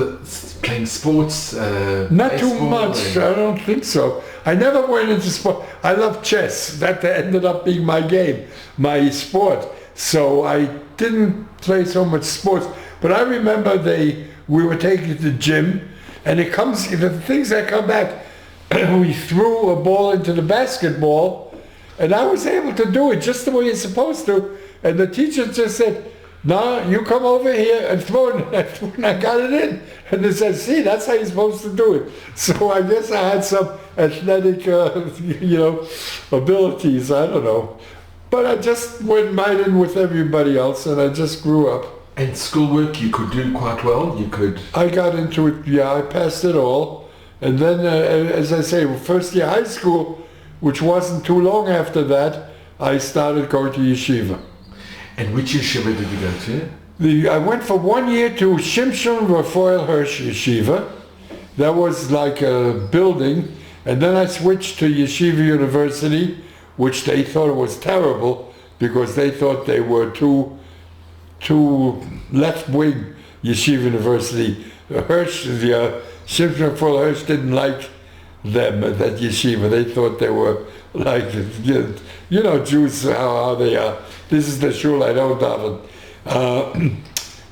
playing sports? Not too much, I don't think so. I never went into sport. I love chess. That ended up being my game, my sport. So I didn't play so much sports. But I remember we were taking to the gym, and it comes, the things that come back, we threw a ball into the basketball, and I was able to do it just the way you're supposed to, and the teacher just said, "No, you come over here and throw it," and I got it in. And they said, "See, that's how you're supposed to do it." So I guess I had some athletic, abilities, I don't know. But I just went right in with everybody else, and I just grew up. And schoolwork you could do quite well? You could... I got into it, yeah, I passed it all. And then, as I say, first year high school, which wasn't too long after that, I started going to yeshiva. And which yeshiva did you go to? I went for 1 year to Shimshon Raphael Hirsch Yeshiva. That was like a building. And then I switched to Yeshiva University, which they thought it was terrible because they thought they were too left-wing. Yeshiva University. Shimshon Raphael Hirsch didn't like them, that yeshiva. They thought they were like, Jews, how they are. This is the shul I don't daven.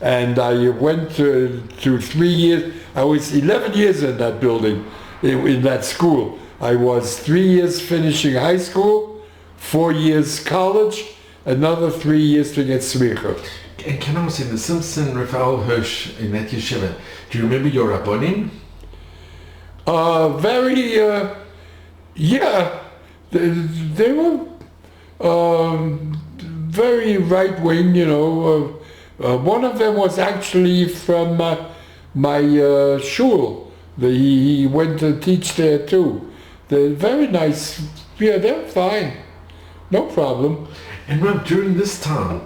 And I went to 3 years. I was 11 years in that building, in that school. I was 3 years finishing high school, 4 years college, another 3 years to get smicha. And can I say, the Simpson Raphael Hirsch in that yeshiva, do you remember your rabbonim? Yeah, they were very right-wing, one of them was actually from my shul. He went to teach there too. They're very nice. Yeah, they're fine. No problem. And Rob, during this time,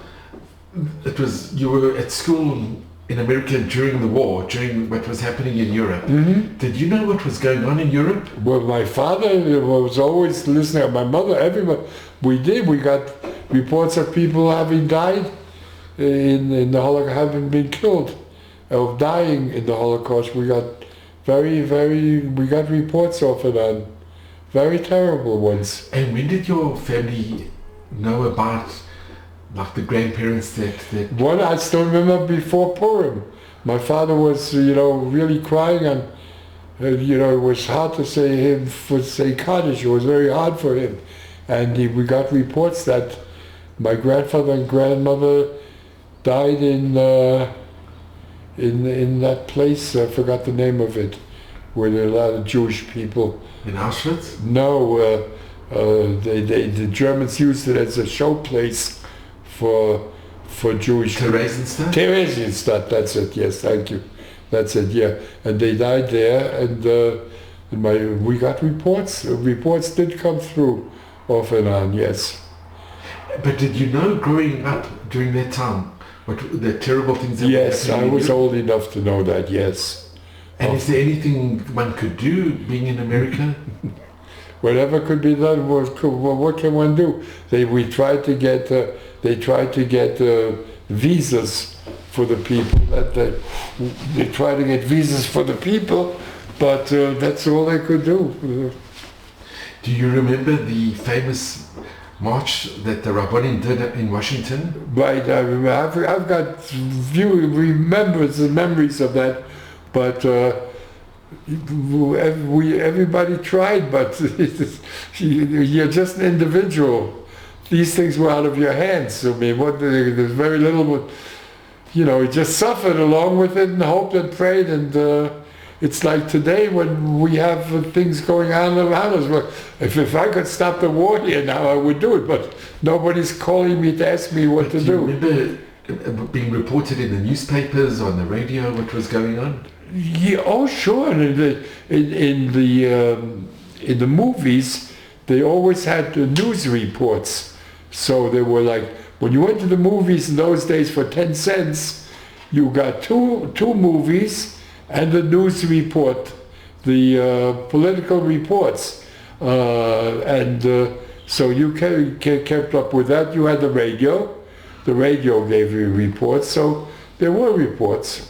you were at school in America during the war, during what was happening in Europe. Mm-hmm. Did you know what was going on in Europe? Well, my father was always listening. My mother, everybody. We got reports of people having died in the Holocaust, having been killed, of dying in the Holocaust. We got we got reports off and on. Very terrible ones. And when did your family know about, like, the grandparents that... One I still remember before Purim. My father was, really crying, and it was hard to say Kaddish. It was very hard for him. And we got reports that my grandfather and grandmother died in that place. I forgot the name of it, where there are a lot of Jewish people. In Auschwitz? No, the Germans used it as a show place for Jewish people. Theresienstadt? Theresienstadt, that's it, yes, thank you. That's it, yeah. And they died there, and we got reports. Reports did come through off and on, yes. But did you know growing up during that time, what the terrible things that were happening? Yes, I was old enough to know that, yes. And is there anything one could do being in America? Whatever could be done, what can one do? They tried to get visas for the people. They tried to get visas for the people, but that's all they could do. Do you remember the famous march that the Rabbonim did in Washington? Right, I remember. I've got few memories of that, but everybody tried, but you're just an individual. These things were out of your hands. I mean, there's very little, but you just suffered along with it and hoped and prayed. And it's like today when we have things going on around us. Well, if I could stop the war here now, I would do it. But nobody's calling me to ask me what to do. Do you remember being reported in the newspapers, on the radio, what was going on? Yeah, oh sure. In the movies, they always had news reports. So they were like, when you went to the movies in those days for 10 cents, you got two movies and the news report, the political reports. So you kept up with that. You had the radio. The radio gave you reports, so there were reports.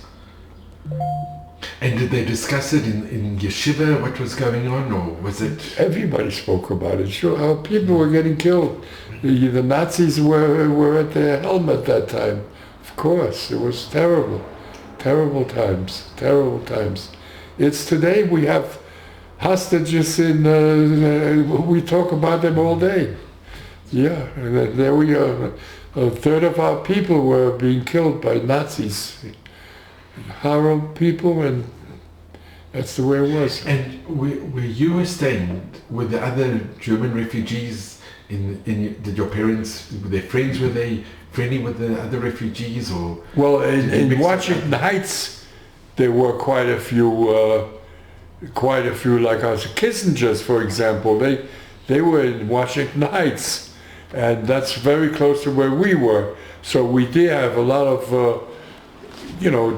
And did they discuss it in yeshiva, what was going on, or was it... Everybody spoke about it, sure. People were getting killed. The Nazis were at their helm at that time. Of course, it was terrible. Terrible times. it's today. We have hostages we talk about them all day. Yeah, and there we are. A third of our people were being killed by Nazis. Horrible people, and that's the way it was. And where you were staying, were the other German refugees did your parents, were they friends, were they friendly with the other refugees, or? Well, in Washington Heights, there were quite a few, like us, Kissinger's, for example. They were in Washington Heights, and that's very close to where we were. So we did have a lot of,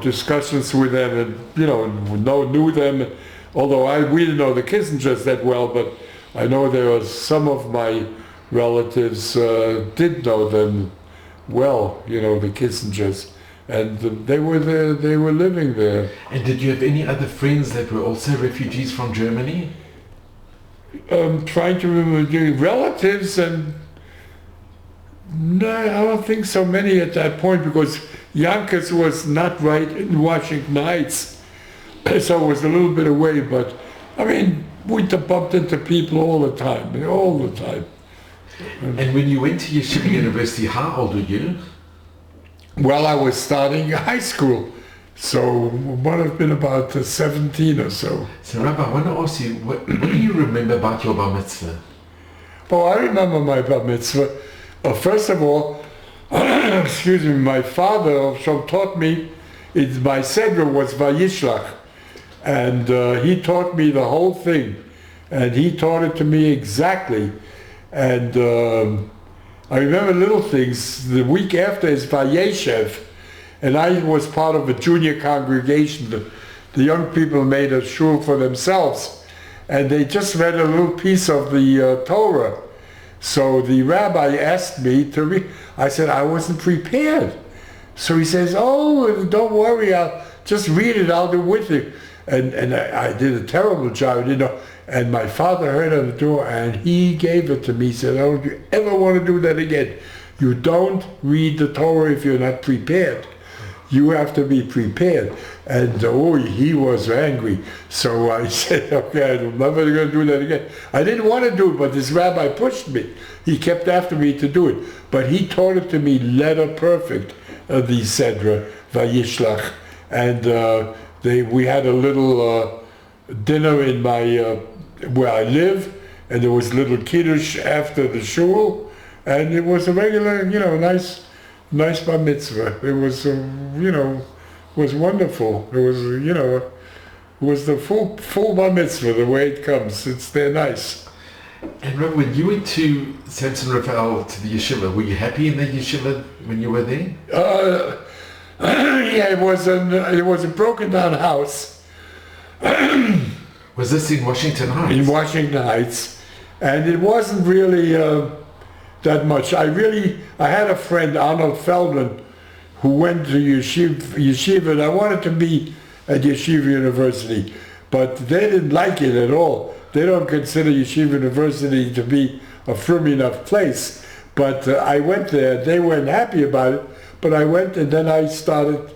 discussions with them, and knew them. Although we didn't know the Kissingers that well, but I know there was some of my relatives did know them well. The Kissingers, and they were there. They were living there. And did you have any other friends that were also refugees from Germany? Trying to remember relatives, and no, I don't think so many at that point, because Yonkers was not right in Washington Heights, so it was a little bit away. But I mean, we bumped into people all the time. And when you went to Yeshiva University, how old were you? Well, I was starting high school, so might have been about 17 or so. So, Rabbi, I want to ask you, what do you remember about your bar mitzvah? Oh, I remember my bar mitzvah. First of all, excuse me, my father taught me, my Sedra was Vayishlach, and he taught me the whole thing, and he taught it to me exactly. And I remember little things. The week after is Vayeshev, and I was part of a junior congregation. The young people made a shul for themselves, and they just read a little piece of the Torah. So the rabbi asked me to read. I said I wasn't prepared. So he says, "Oh, don't worry, I'll just read it. I'll do it with you." And I did a terrible job, And my father heard on the door, and he gave it to me. He said, "Don't you ever want to do that again? You don't read the Torah if you're not prepared. You have to be prepared." And he was angry. So I said, "Okay, I'm never going to do that again." I didn't want to do it, but this rabbi pushed me. He kept after me to do it. But he taught it to me letter perfect, the Sedra, Vayishlach. And we had a little dinner in where I live, and there was little kiddush after the shul, and it was a regular, nice bar mitzvah. It was, was wonderful. It was, it was the full bar mitzvah, the way it comes. They're nice. And Rabbi, when you went to Samson Raphael to the yeshiva, were you happy in the yeshiva when you were there? Yeah, it was a broken down house. Was this in Washington Heights? In Washington Heights, and it wasn't really that much. I had a friend, Arnold Feldman, who went to yeshiva, and I wanted to be at Yeshiva University, but they didn't like it at all. They don't consider Yeshiva University to be a frum enough place. But I went there. They weren't happy about it, but I went, and then I started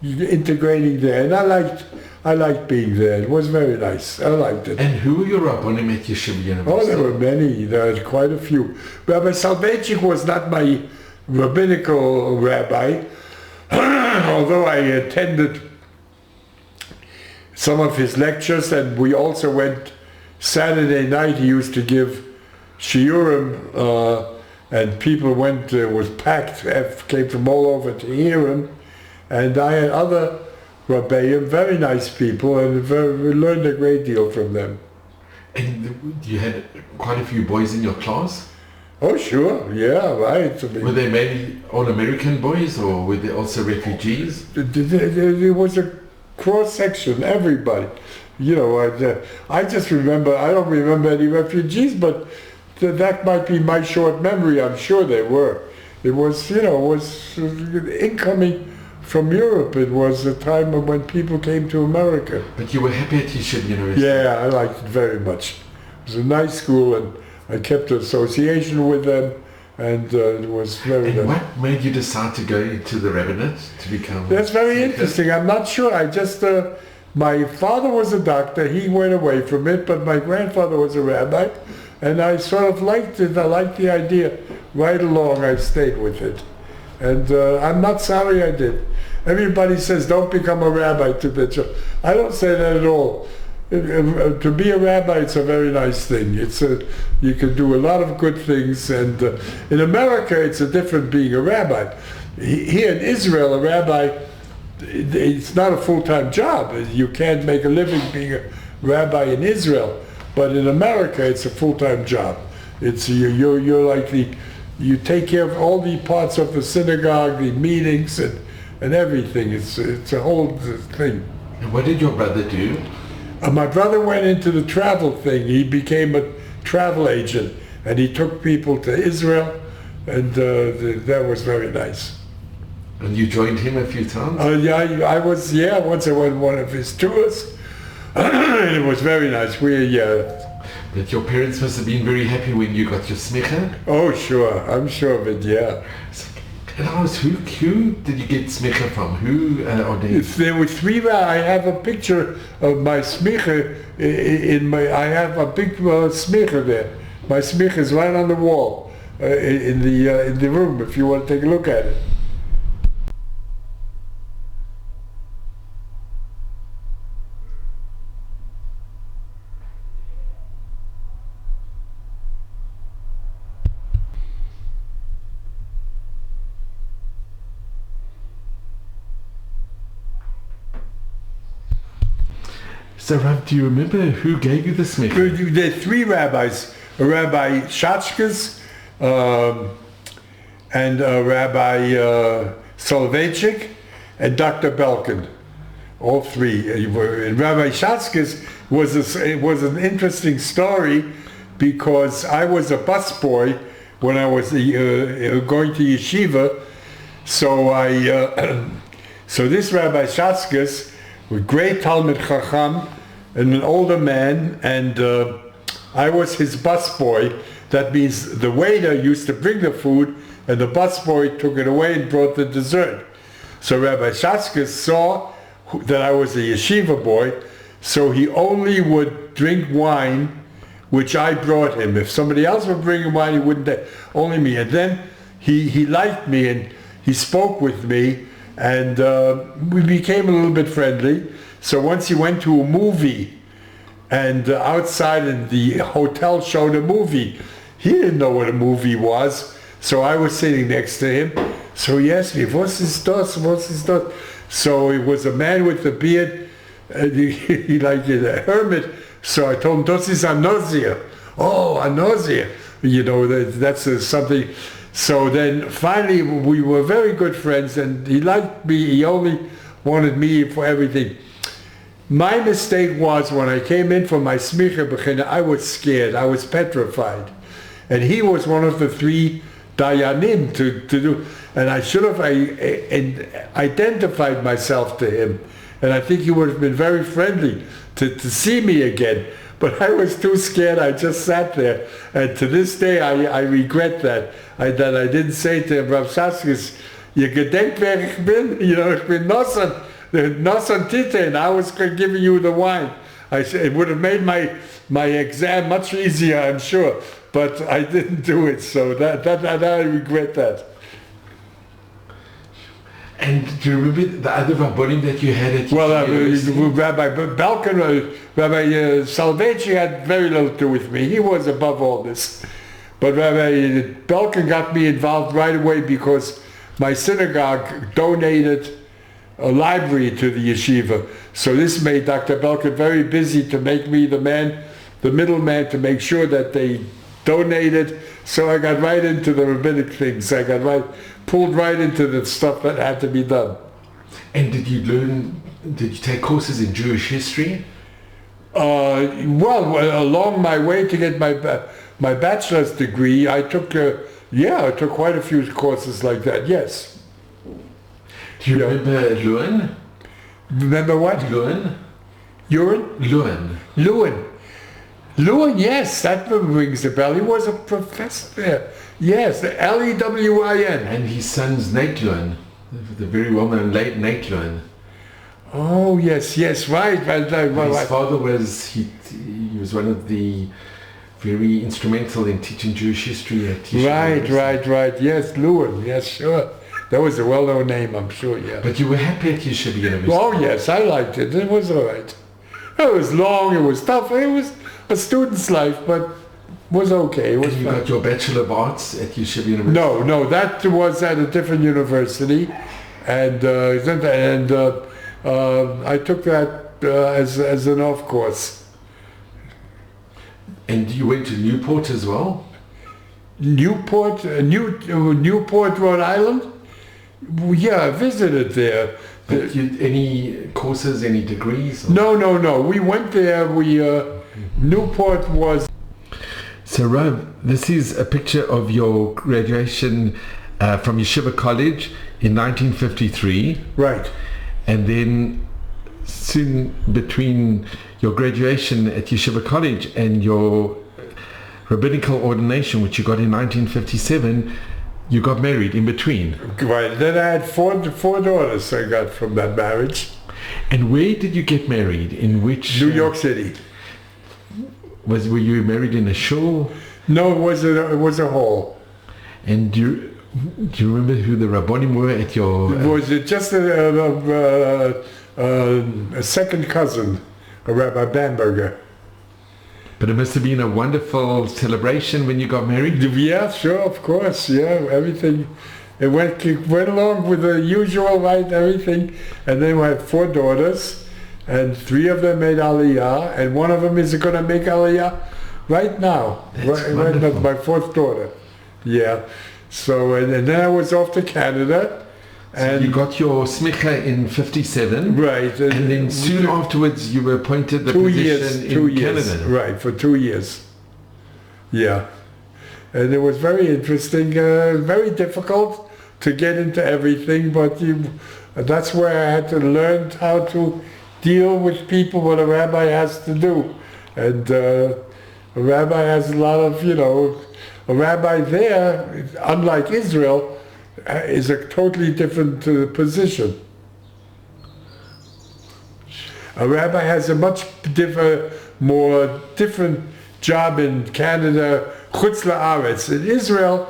integrating there, and I liked being there. It was very nice. I liked it. And who were your rabbonim at Yeshiva University? Oh, there were many. There were quite a few. Rabbi Soloveitchik was not my rabbinical rabbi, although I attended some of his lectures, and we also went Saturday night. He used to give shiurim, and people went. It was packed. Came from all over to hear him, and I had other Rabbeim, very nice people, and we learned a great deal from them. And you had quite a few boys in your class? Oh, sure, yeah, right. Were they mainly all American boys, or were they also refugees? There was a cross-section, everybody. I just remember, I don't remember any refugees, but that might be my short memory. I'm sure there were. It was, incoming from Europe. It was a time when people came to America. But you were happy at Yeshiva University? Yeah, I liked it very much. It was a nice school, and I kept an association with them, and it was very nice. And what made you decide to go into the rabbinate, to become... That's very interesting. I'm not sure. I just my father was a doctor. He went away from it, but my grandfather was a rabbi, and I sort of liked it. I liked the idea. Right along, I stayed with it, and I'm not sorry I did. Everybody says don't become a rabbi to Mitchell. I don't say that at all. To be a rabbi, it's a very nice thing. You can do a lot of good things, and in America, it's a different being a rabbi. Here in Israel, a rabbi, it's not a full-time job. You can't make a living being a rabbi in Israel, but in America, it's a full-time job. You're like you take care of all the parts of the synagogue, the meetings, and everything. It's a whole thing. And what did your brother do? My brother went into the travel thing. He became a travel agent, and he took people to Israel, and that was very nice. And you joined him a few times? I was, once I went on one of his tours, and it was very nice. But your parents must have been very happy when you got your smicha? Oh, sure. I'm sure of it, yeah. And I was, who did you get smicha from? Who ordained? There were three. I have a picture of my smicha I have a big smicha there. My smicha is right on the wall in the room, if you want to take a look at it. So, Rav, do you remember who gave you the smicha? There are three rabbis, a Rabbi Shachkas, and a Rabbi Soloveitchik, and Dr. Belkin. All three. And Rabbi Shachkas was an interesting story because I was a busboy when I was going to yeshiva. So this Rabbi Shachkas, a great Talmid Chacham, and an older man, and I was his busboy. That means the waiter used to bring the food, and the busboy took it away and brought the dessert. So Rabbi Shachkas saw that I was a yeshiva boy, so he only would drink wine which I brought him. If somebody else would bring wine, he wouldn't take, only me. And then he liked me, and he spoke with me, and we became a little bit friendly. So once he went to a movie, and outside in the hotel showed a movie. He didn't know what a movie was, so I was sitting next to him. So he asked me, "What's this das? What's this das?" So it was a man with a beard, he like a hermit. So I told him, "Das is a nausea." Oh, a nausea. You know, that's something. So then finally we were very good friends, and he liked me. He only wanted me for everything. My mistake was when I came in for my smicha b'china, I was scared. I was petrified. And he was one of the three dayanim to do. And I should have identified myself to him. And I think he would have been very friendly to see me again. But I was too scared. I just sat there. And to this day, I regret that. That I didn't say to him, Rav Shachkas, "Je gedenkt wer ich bin?" You know, ich bin Nosson Tite, and I was giving you the wine. It would have made my exam much easier, I'm sure. But I didn't do it, so that I regret that. And do you remember the other rabbonim that you had at Rabbi Belkin, Rabbi Soloveitchik had very little to do with me. He was above all this. But Rabbi Belkin got me involved right away because my synagogue donated a library to the yeshiva. So this made Dr. Belkin very busy to make me the middleman to make sure that they donated. So I got right into the rabbinic things. I got pulled right into the stuff that had to be done. And did you take courses in Jewish history? Well, along my way to get my bachelor's degree, I took quite a few courses like that, yes. Do you remember Lewin? Remember what? Lewin? Urine? Lewin, yes, that rings a bell. He was a professor there. Yes, Lewin. And his son's Nate Lewin, the very well-known late Nate Lewin. Oh, yes, right. His father was he was one of the very instrumental in teaching Jewish history at Yeshiva. Right. Yes, Lewin. Yes, sure. That was a well-known name, I'm sure, yeah. But you were happy at Yeshiva University? Oh, yes, I liked it. It was all right. It was long, it was tough. It was a student's life, but was okay. It was and you fun. got your Bachelor of Arts at Yeshiva University? No, that was at a different university. And I took that as an off course. And you went to Newport as well? Newport, Rhode Island? Yeah, I visited there. But any courses, any degrees? Or? No. We went there. Newport was... So, Rav, this is a picture of your graduation from Yeshiva College in 1953. Right. And then soon between your graduation at Yeshiva College and your rabbinical ordination, which you got in 1957, you got married in between. Right. Then I had four daughters I got from that marriage. And where did you get married? In which? New York City. Were you married in a shul? No, it was a hall. And do you remember who the rabbonim were at your? Was just a second cousin, a Rabbi Bamberger. But it must have been a wonderful celebration when you got married. Yeah, sure, of course. Yeah, everything. It went along with the usual, right? Everything, and then we had four daughters, and three of them made Aliyah, and one of them is going to make Aliyah right now. Right now, my fourth daughter. Yeah. So and then I was off to Canada. And so you got your smicha in 57. Right. And then soon afterwards you were appointed the position in Canada. Right, for 2 years. Yeah. And it was very interesting, very difficult to get into everything, but that's where I had to learn how to deal with people, what a rabbi has to do. And a rabbi has a lot of, a rabbi there, unlike Israel, is a totally different position. A rabbi has a much more different job in Canada, chutz la'aretz. In Israel,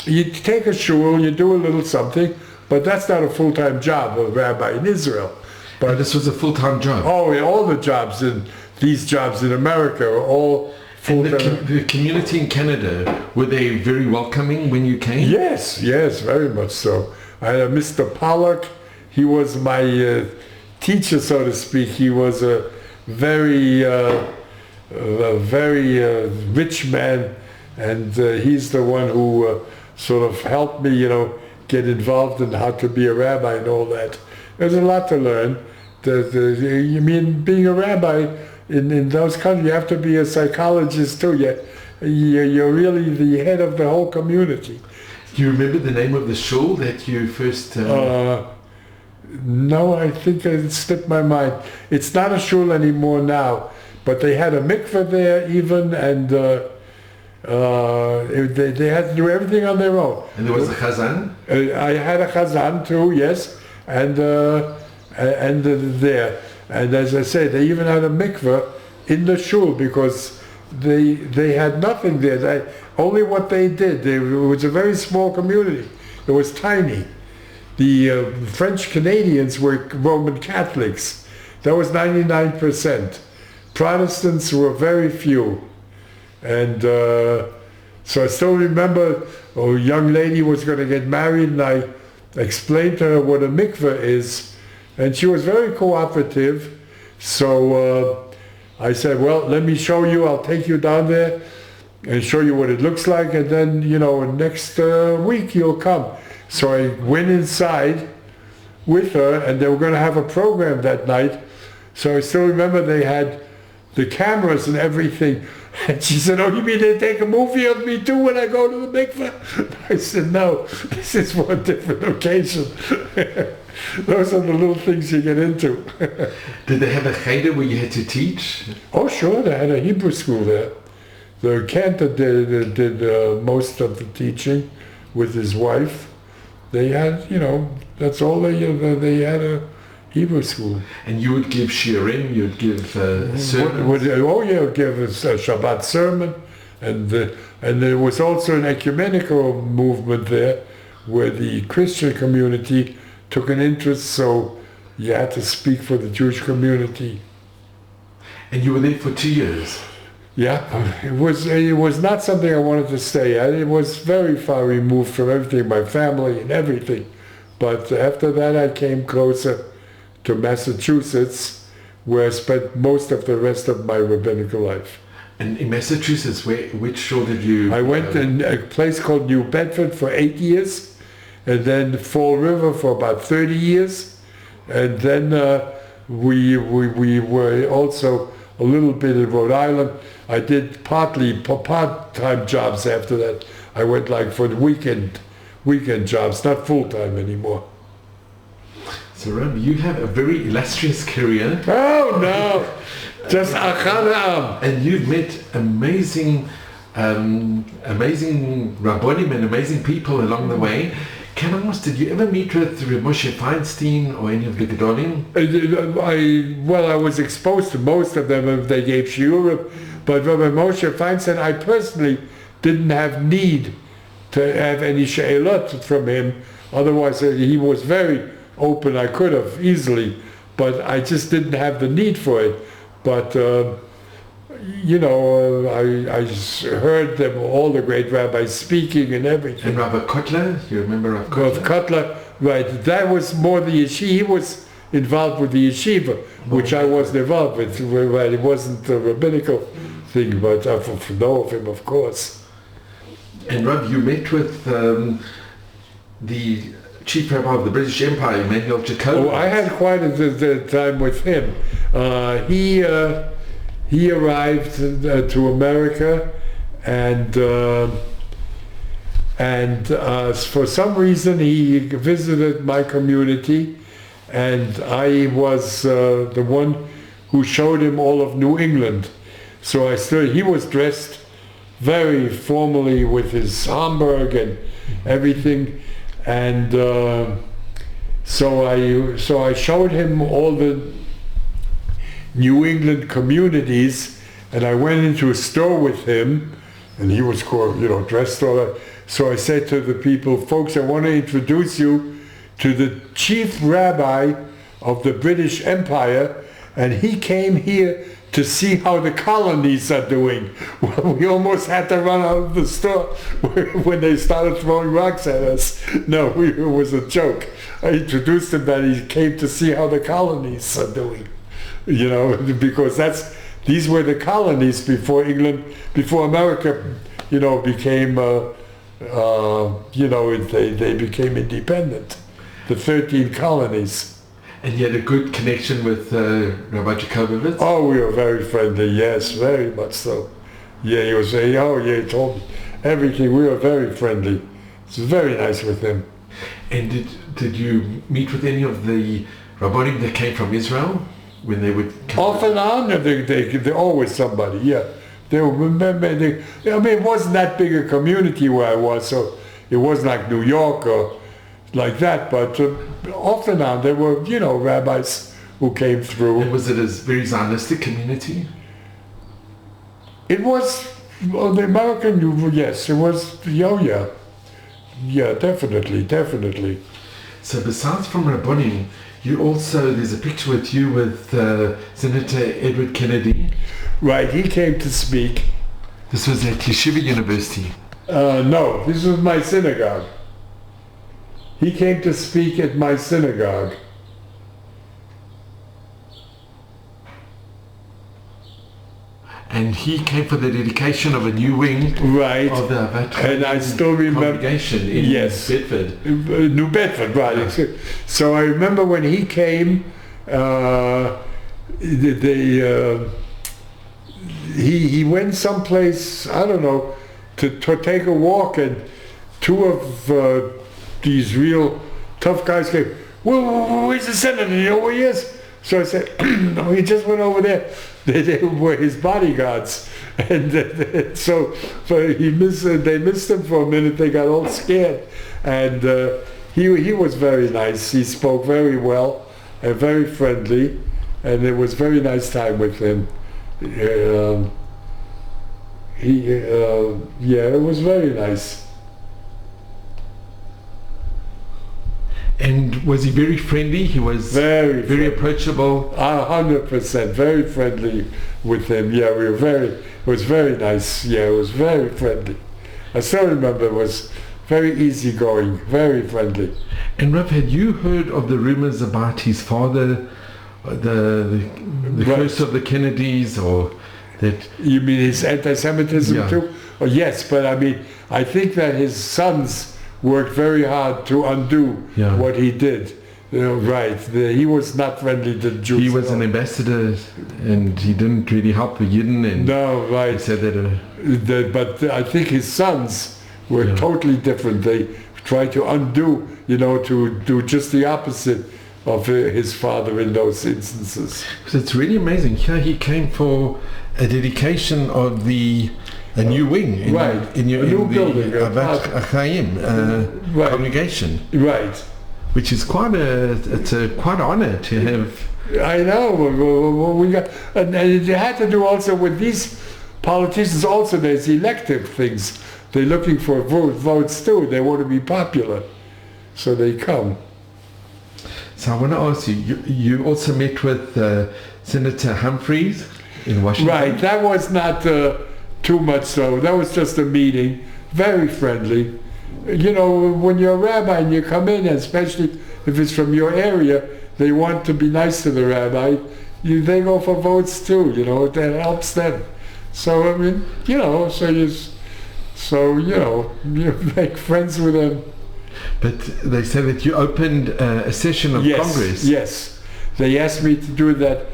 you take a shul, you do a little something, but that's not a full-time job of a rabbi in Israel. But this was a full-time job? Oh, all the jobs these jobs in America are all full-time. And the community in Canada, were they very welcoming when you came? Yes, very much so. I had a Mr. Pollock. He was my teacher, so to speak. He was a very rich man, and he's the one who sort of helped me, get involved in how to be a rabbi and all that. There's a lot to learn. Being a rabbi in those countries, you have to be a psychologist too. You're really the head of the whole community. Do you remember the name of the shul that you first... No, I think it slipped my mind. It's not a shul anymore now, but they had a mikveh there even, and they had to do everything on their own. And there was a chazan? I had a chazan too, yes, and there. And as I say, they even had a mikveh in the shul because they had nothing there. Only what they did. It was a very small community. It was tiny. The French Canadians were Roman Catholics. That was 99%. Protestants were very few. And so I still remember a young lady was going to get married, and I explained to her what a mikveh is. And she was very cooperative. So I said, well, let me show you. I'll take you down there and show you what it looks like. And then, next week you'll come. So I went inside with her, and they were going to have a program that night. So I still remember they had the cameras and everything. And she said, oh, you mean they take a movie of me too when I go to the mikveh? I said, no, this is for a different occasion. Those are the little things you get into. Did they have a cheder where you had to teach? Oh, sure, they had a Hebrew school there. The Cantor did most of the teaching with his wife. They had, that's all they had a Hebrew school. And you would give shiurim, you'd give sermons? Would give a Shabbat sermon, and there was also an ecumenical movement there, where the Christian community took an interest, so you had to speak for the Jewish community. And you were there for 2 years? Yeah, it was not something I wanted to stay at. It was very far removed from everything, my family and everything. But after that I came closer to Massachusetts, where I spent most of the rest of my rabbinical life. And in Massachusetts, which shore did you... I went in a place called New Bedford for 8 years, and then Fall River for about 30 years. And then we were also a little bit in Rhode Island. I did part-time jobs after that. I went like for the weekend jobs, not full-time anymore. So Rabbi, you have a very illustrious career. Oh no, just achad. And you've met amazing rabbonim and amazing people along the way. Can I ask, did you ever meet with Moshe Feinstein or any of the Gedolim? I was exposed to most of them. They gave shiurim, but Rabbi Moshe Feinstein, I personally didn't have need to have any she'elot from him. Otherwise, he was very open. I could have easily, but I just didn't have the need for it. But I heard them, all the great rabbis speaking and everything. And Rabbi Kotler, you remember Rabbi Kotler? Rav Kotler, right. That was more the yeshiva. He was involved with the yeshiva, which I wasn't involved with. Right. It wasn't a rabbinical thing, but I know of him, of course. And Rob, you met with the chief rabbi of the British Empire, Emmanuel Jacobi. Oh, I had quite a time with him. He arrived to America, and for some reason he visited my community, and I was the one who showed him all of New England. So he was dressed very formally with his Homburg and everything, and so I showed him all the New England communities, and I went into a store with him, and he was dressed all that. So I said to the people, folks, I want to introduce you to the chief rabbi of the British Empire, and he came here to see how the colonies are doing. Well, we almost had to run out of the store when they started throwing rocks at us. No, it was a joke. I introduced him that he came to see how the colonies are doing. Because these were the colonies before America, became, they became independent. The 13 colonies. And you had a good connection with Rabbi Jacobovitz? Oh, we were very friendly, yes, very much so. Yeah, he was saying, he told me everything. We were very friendly. It was very nice with him. And did you meet with any of the rabbonim that came from Israel? When they would come off and on, they're always somebody, yeah. It wasn't that big a community where I was, so it wasn't like New York or like that, but off and on there were, rabbis who came through. And was it a very Zionistic community? It was, the American, yes, it was, yeah, definitely. So besides from rabbonim, there's a picture with you with Senator Edward Kennedy. Right, he came to speak. This was at Yeshiva University. No, this was my synagogue. He came to speak at my synagogue. And he came for the dedication of a new wing of the Vatican and I still remember congregation in Bedford. New Bedford, right. Yeah. So I remember when he came, he went someplace, I don't know, to take a walk, and two of these real tough guys came, well, where's the senator? You know where he is? So I said, no, he just went over there. They were his bodyguards, and so they missed him for a minute. They got all scared, and he was very nice. He spoke very well, and very friendly, and it was very nice time with him. It was very nice. And was he very friendly? He was very approachable. 100%, very friendly with him. Yeah, it was very nice. Yeah, it was very friendly. I still remember it was very easygoing, very friendly. And Rav, had you heard of the rumors about his father, the curse of the Kennedys, or that? You mean his anti-Semitism too? Oh, yes, but I mean, I think that his sons worked very hard to undo what he did. He was not friendly to Jews. He was an ambassador, and he didn't really help the Yidden. And no, right. He said that. But I think his sons were totally different. They tried to undo, to do just the opposite of his father in those instances. So it's really amazing. Here he came for a dedication of a new wing in new building, Avat Chaim congregation. Right. Which is quite an honor to have. I know. We got, and it had to do also with these politicians. Also, there's elective things. They're looking for votes too. They want to be popular, so they come. So I want to ask you. You also met with Senator Humphreys in Washington. Right. That was not too much so. That was just a meeting. Very friendly. When you're a rabbi and you come in, and especially if it's from your area, they want to be nice to the rabbi. They go for votes too. That helps them. So I mean, you make friends with them. But they said that you opened a session of Congress. Yes, they asked me to do that.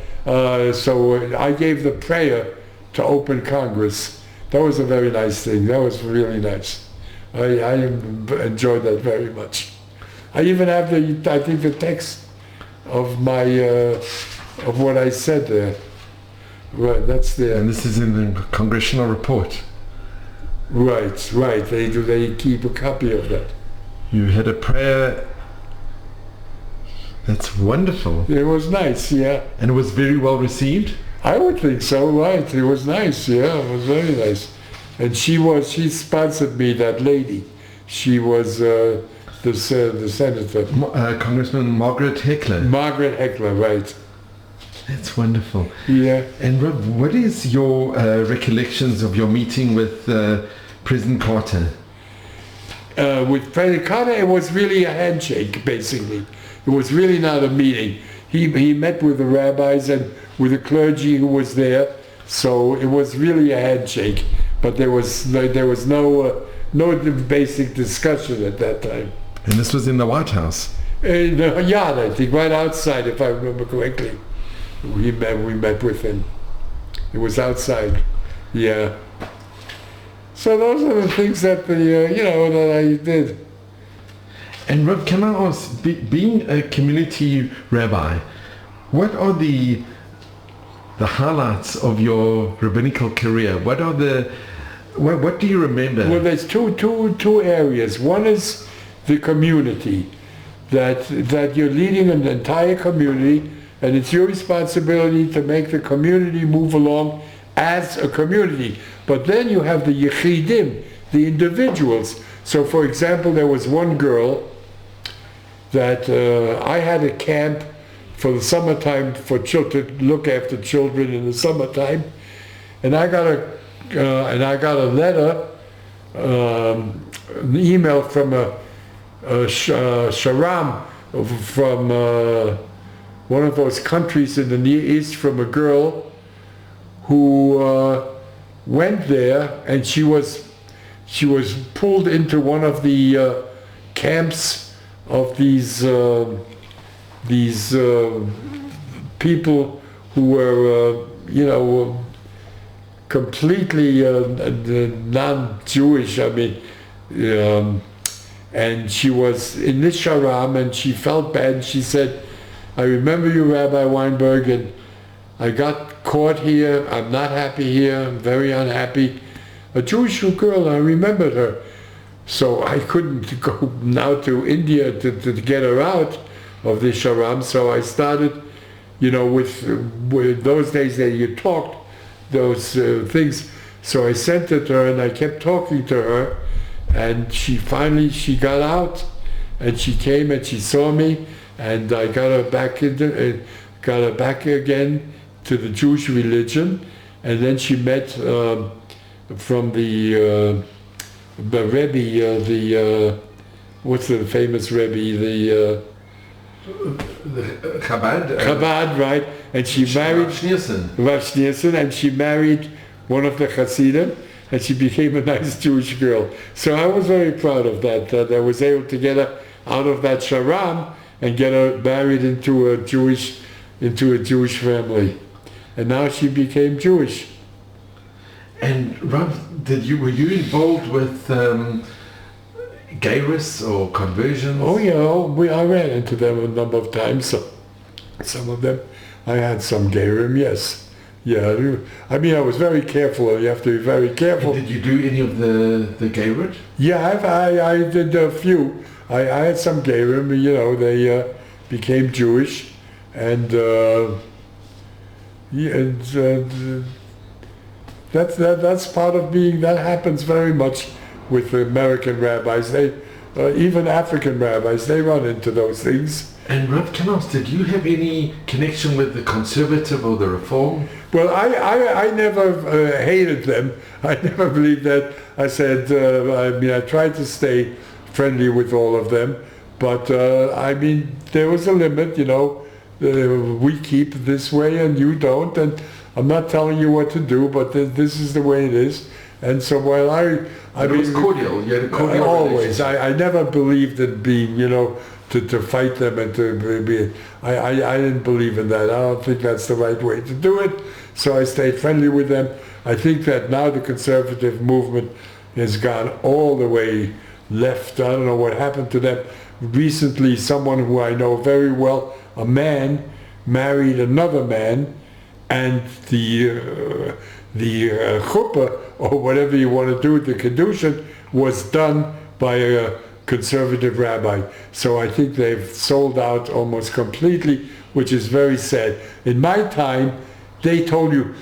So I gave the prayer to open Congress. That was a very nice thing. That was really nice. I enjoyed that very much. I even have the text of my of what I said there. Right, that's there. And this is in the congressional report. Right. They keep a copy of that. You had a prayer. That's wonderful. It was nice, yeah. And it was very well received? I would think so, right. It was nice, yeah, it was very nice. And she sponsored me, that lady. She was the senator. Congressman Margaret Heckler. Margaret Heckler, right. That's wonderful. Yeah. And Rob, what is your recollections of your meeting with President Carter? With President Carter, it was really a handshake, basically. It was really not a meeting. He met with the rabbis and with the clergy who was there, so it was really a handshake. But there was no basic discussion at that time. And this was in the White House? In the yard, I think, right outside, if I remember correctly. We met with him. It was outside, yeah. So those are the things that that I did. And Rob, can I ask, being a community rabbi, what are the highlights of your rabbinical career? What do you remember? Well, there's two areas. One is the community, that you're leading an entire community, and it's your responsibility to make the community move along as a community. But then you have the yechidim, the individuals. So, for example, there was one girl that I had a camp for the summertime for children, to look after children in the summertime, and I got a letter, an email from a sharam from one of those countries in the Near East, from a girl who went there, and she was pulled into one of the camps of these people who were completely non-Jewish. I mean, and she was in this sharam, and she felt bad. And she said, "I remember you, Rabbi Weinberg, and I got caught here. I'm not happy here. I'm very unhappy." A Jewish girl, I remembered her. So I couldn't go now to India to get her out, the sharam. So I started, with those days that you talked those things. So I sent it to her, and I kept talking to her, and she got out, and she came and she saw me, and I got her back again to the Jewish religion, and then she met from the Rebbe, what's the famous Rebbe, the Chabad. Chabad, right? And she married Rav Schneerson, and she married one of the Hasidim, and she became a nice Jewish girl. So I was very proud of that I was able to get her out of that sharam and get her married into a Jewish family. And now she became Jewish. And Rav, were you involved with Geiris or conversions? Oh yeah, I ran into them a number of times. So some of them, I had some Geirim, yes. Yeah, I mean, I was very careful. You have to be very careful. And did you do any of the Geirit? Yeah, I did a few. I had some Geirim, they became Jewish, and that's part of being. That happens very much with the American rabbis. They, even African rabbis, they run into those things. And Rav, can I ask, did you have any connection with the conservative or the reform? Well, I never hated them. I never believed that. I said, I tried to stay friendly with all of them, but there was a limit, we keep this way and you don't, and I'm not telling you what to do, but this is the way it is. And so while it was cordial. You had a cordial always. I never believed in being, to fight them and to be. I didn't believe in that. I don't think that's the right way to do it. So I stayed friendly with them. I think that now the conservative movement has gone all the way left. I don't know what happened to them. Recently, someone who I know very well, a man, married another man, and the chuppah, or whatever you want to do, the kedushin, was done by a conservative rabbi. So I think they've sold out almost completely, which is very sad. In my time, they told you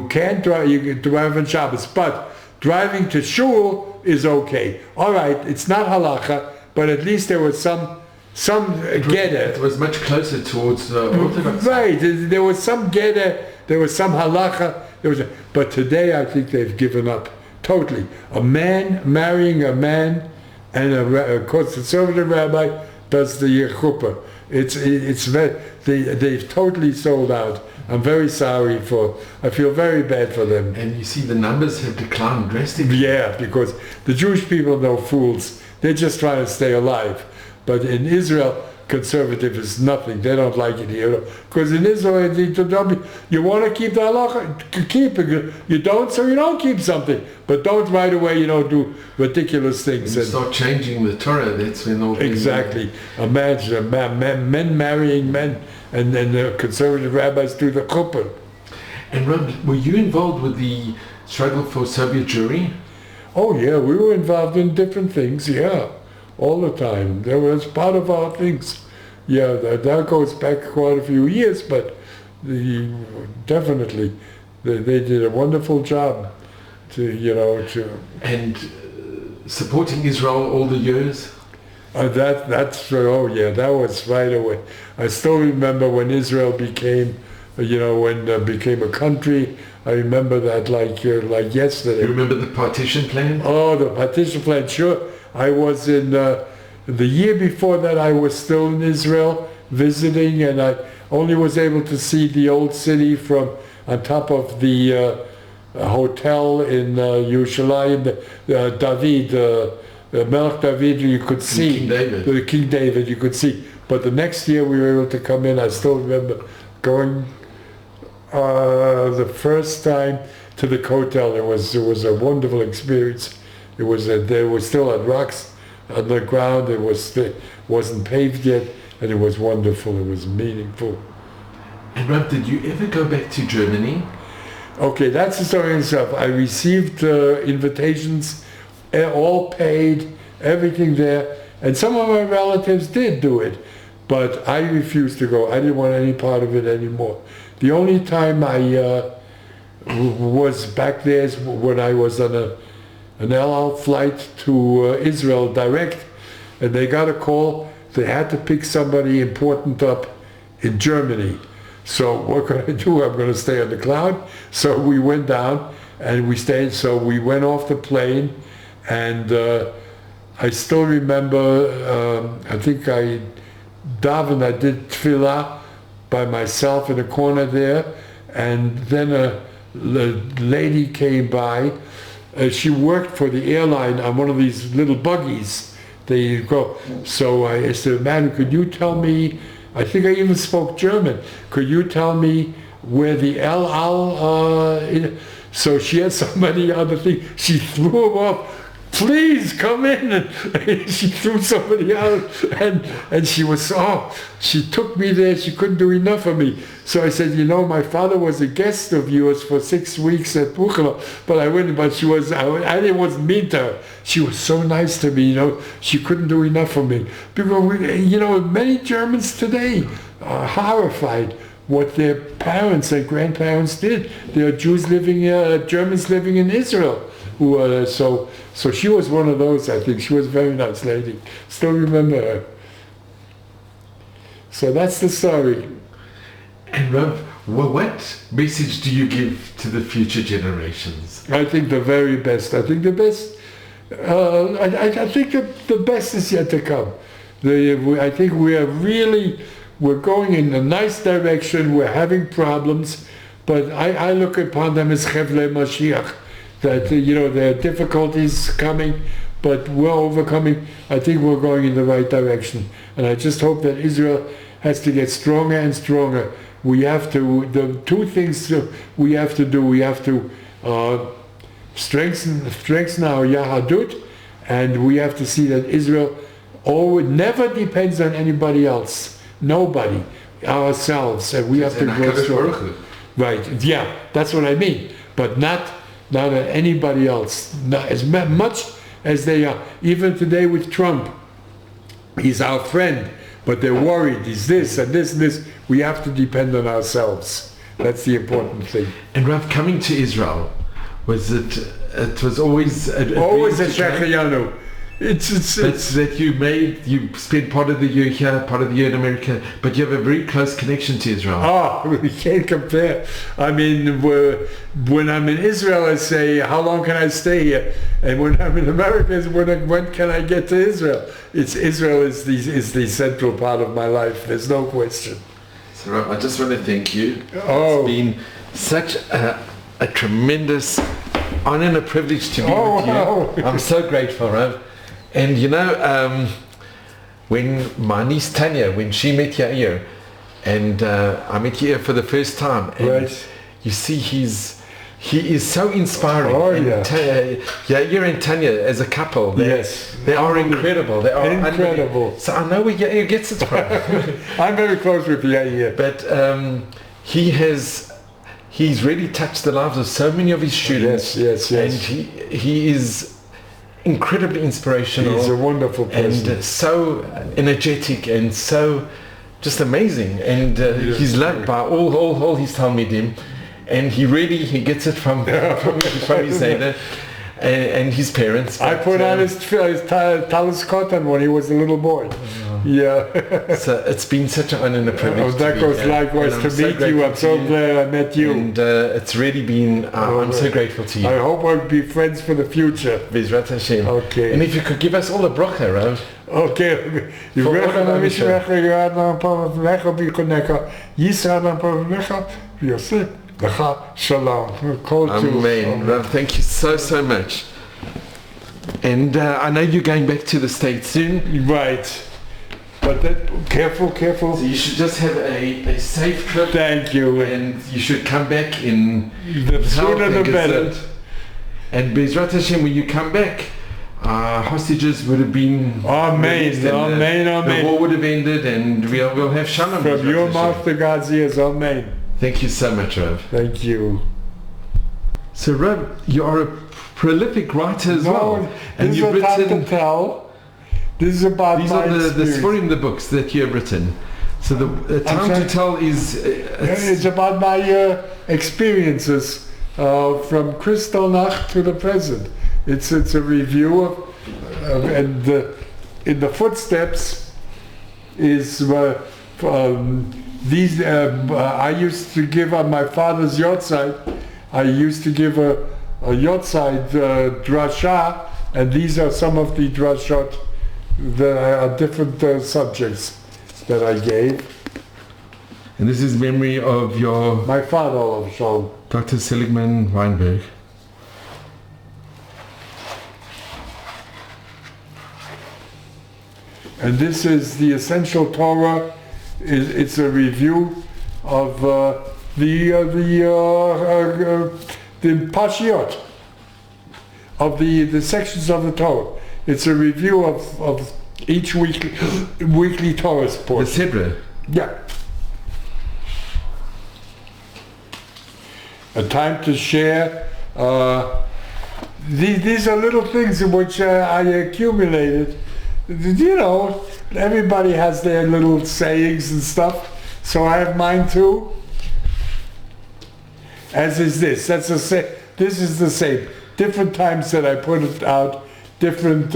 can't drive, you can drive on Shabbos, but driving to shul is okay. All right, it's not halacha, but at least there was some geder. It was much closer towards Orthodox. Right, there was some geder, there was some halacha, but today I think they've given up totally. A man marrying a man, and a conservative rabbi does the chuppah. They've totally sold out. I'm very sorry I feel very bad for them. And you see the numbers have declined drastically. Yeah, because the Jewish people are no fools. They're just trying to stay alive. But in Israel, conservative is nothing. They don't like it here. Because in Israel, you want to keep the halacha, keep it. You don't, so you don't keep something. But don't right away, do ridiculous things. When you start changing the Torah, that's when all things... Exactly. Imagine men marrying men, and then the conservative rabbis do the chuppah. And Rob, were you involved with the struggle for Soviet Jewry? Oh yeah, we were involved in different things, yeah. All the time. That was part of our things. Yeah, that goes back quite a few years, but definitely they did a wonderful job And supporting Israel all the years? That was right away. I still remember when Israel became, became a country. I remember that like yesterday. You remember the partition plan? Oh, the partition plan, sure. I was in the year before that. I was still in Israel visiting, and I only was able to see the old city from on top of the hotel in Yerushalayim, David, Melech David. You could see King David. You could see. But the next year we were able to come in. I still remember going the first time to the hotel. It was a wonderful experience. They were still at rocks on the ground. It wasn't paved yet, and it was wonderful. It was meaningful. And Rob, did you ever go back to Germany? Okay, that's the story itself. I received invitations, all paid, everything there, And some of my relatives did do it, but I refused to go. I didn't want any part of it anymore. The only time I was back there is when I was on an El Al flight to Israel direct, and they got a call. They had to pick somebody important up in Germany. So what can I do? I'm going to stay on the cloud. So we went down and we stayed. So we went off the plane, and I still remember, I think I did tefillah by myself in a corner there, and then a lady came by. She worked for the airline on one of these little buggies. There you go. So I said, "Man, could you tell me," I think I even spoke German, "could you tell me where the El Al so she had so many other things. She threw him off. "Please come in," and she threw somebody out, and she took me there. She couldn't do enough for me. So I said, "My father was a guest of yours for 6 weeks at Buchla, but I wouldn't." But I wasn't mean to her. She was so nice to me. She couldn't do enough for me. Because many Germans today are horrified what their parents and grandparents did. There are Germans living in Israel. So she was one of those, I think. She was a very nice lady. Still remember her. So that's the story. And Rav, what message do you give to the future generations? I think the very best. I think the best. I think the best is yet to come. I think we're going in a nice direction. We're having problems, but I look upon them as Chevlei Mashiach. That there are difficulties coming, but we're overcoming. I think we're going in the right direction, and I just hope that Israel has to get stronger and stronger. We have to. The two things we have to do. We have to strengthen our Yahadut, and we have to see that Israel never depends on anybody else. Nobody, ourselves, and we have to grow stronger. Right? Yeah, that's what I mean. But not on anybody else. Not as much as they are. Even today with Trump, he's our friend, but they're worried. He's this and this and this. We have to depend on ourselves. That's the important thing. And Rav, coming to Israel, it was always a Shechayanu. It's that you spent part of the year here, part of the year in America, but you have a very close connection to Israel. We can't compare. I mean, when I'm in Israel, I say, "How long can I stay here?" And when I'm in America, it's when can I get to Israel? Israel is the central part of my life. There's no question. So Rav, I just want to thank you. It's been such a tremendous honor and a privilege to be with you. Wow. I'm so grateful, Rav. And when my niece Tanya, when she met Yair, and I met Yair for the first time, and right. You see he is so inspiring. Yair and Tanya as a couple, they are incredible. They are incredible. So I know where Yair gets it from. I'm very close with Yair. But he's really touched the lives of so many of his students. Yes. And he is incredibly inspirational. He's a wonderful person. And so energetic and so just amazing. And he's loved by all his Talmidim. And he gets it from his Zayda and his parents. I put on his talis cotton when he was a little boy. Yeah. So it's been such an honor and a privilege. That goes likewise to meet you. I'm so glad I met you. And it's really been, I'm so grateful to you. I hope we'll be friends for the future. Bezrat Hashem. Okay. And if you could give us all a bracha, Rav. Okay. Shalom. Amen. Rav, thank you so much. And I know you're going back to the States soon. Right. But careful. So you should just have a safe trip. Thank you. And you should come back in the sooner the better. And Bezrat Hashem, when you come back, hostages would have been Amen. The war would have ended, and we'll have shalom. From your mouth to God's ears. Amen. Thank you so much, Rav. Thank you. So Rav, you are a prolific writer as well. And you've written to tell. This is about These my are the experience. Sforim, the books that you have written. So the time to tell is... It's about my experiences from Kristalnacht to the present. It's a review of, and in the footsteps is these. I used to give on my father's yortzeit. I used to give a yortzeit drasha, and these are some of the drashot that are different subjects that I gave. And this is memory of your... My father of Shalom. Dr. Seligman Weinberg. And this is the Essential Torah. It's a review of the Pashiot, of the sections of the Torah. It's a review of each weekly Torah portion. The Sebra. Yeah. A time to share. These are little things in which I accumulated. You know, everybody has their little sayings and stuff, so I have mine too. As is this. That's the same. This is the same. Different times that I put it out, different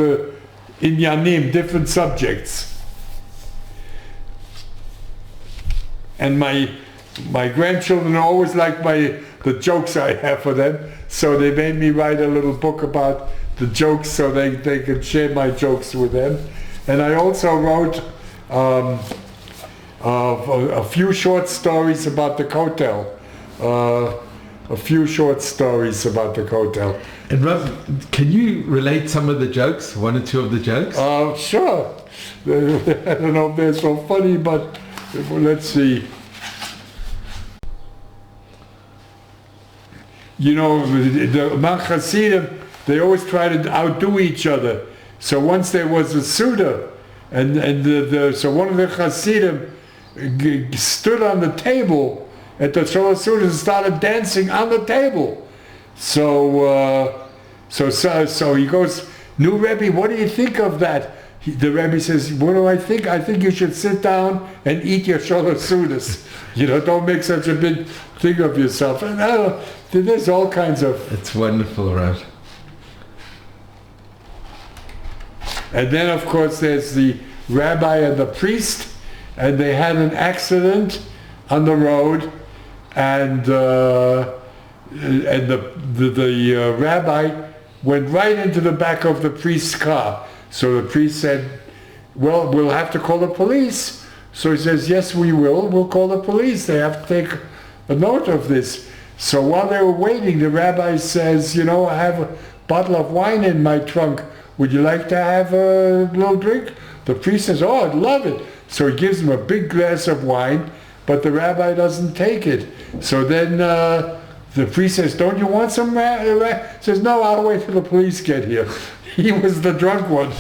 inyanim, different subjects. And my grandchildren always like the jokes I have for them, so they made me write a little book about the jokes so they could share my jokes with them. And I also wrote a few short stories about the Kotel. A few short stories about the Kotel. And Rav, can you relate some of the jokes, one or two of the jokes? Sure. I don't know if they're so funny, but let's see. You know, the Hasidim, they always try to outdo each other. So once there was a Suda, so one of the Hasidim stood on the table at the Torah Suda and started dancing on the table. So he goes, "New Rebbe, what do you think of that?" The Rebbe says, "What do I think? I think you should sit down and eat your Torah Sudas. You know, don't make such a big thing of yourself." And there's all kinds of... It's wonderful, Rav. And then, of course, there's the rabbi and the priest, and they had an accident on the road, and the rabbi went right into the back of the priest's car. So the priest said, "Well, we'll have to call the police." So he says, "Yes, we will. We'll call the police. They have to take a note of this." So while they were waiting, the rabbi says, "You know, I have a bottle of wine in my trunk. Would you like to have a little drink?" The priest says, "Oh, I'd love it." So he gives him a big glass of wine, but the rabbi doesn't take it. So then the priest says, "Don't you want some?" Says, "No, I'll wait till the police get here." He was the drunk one.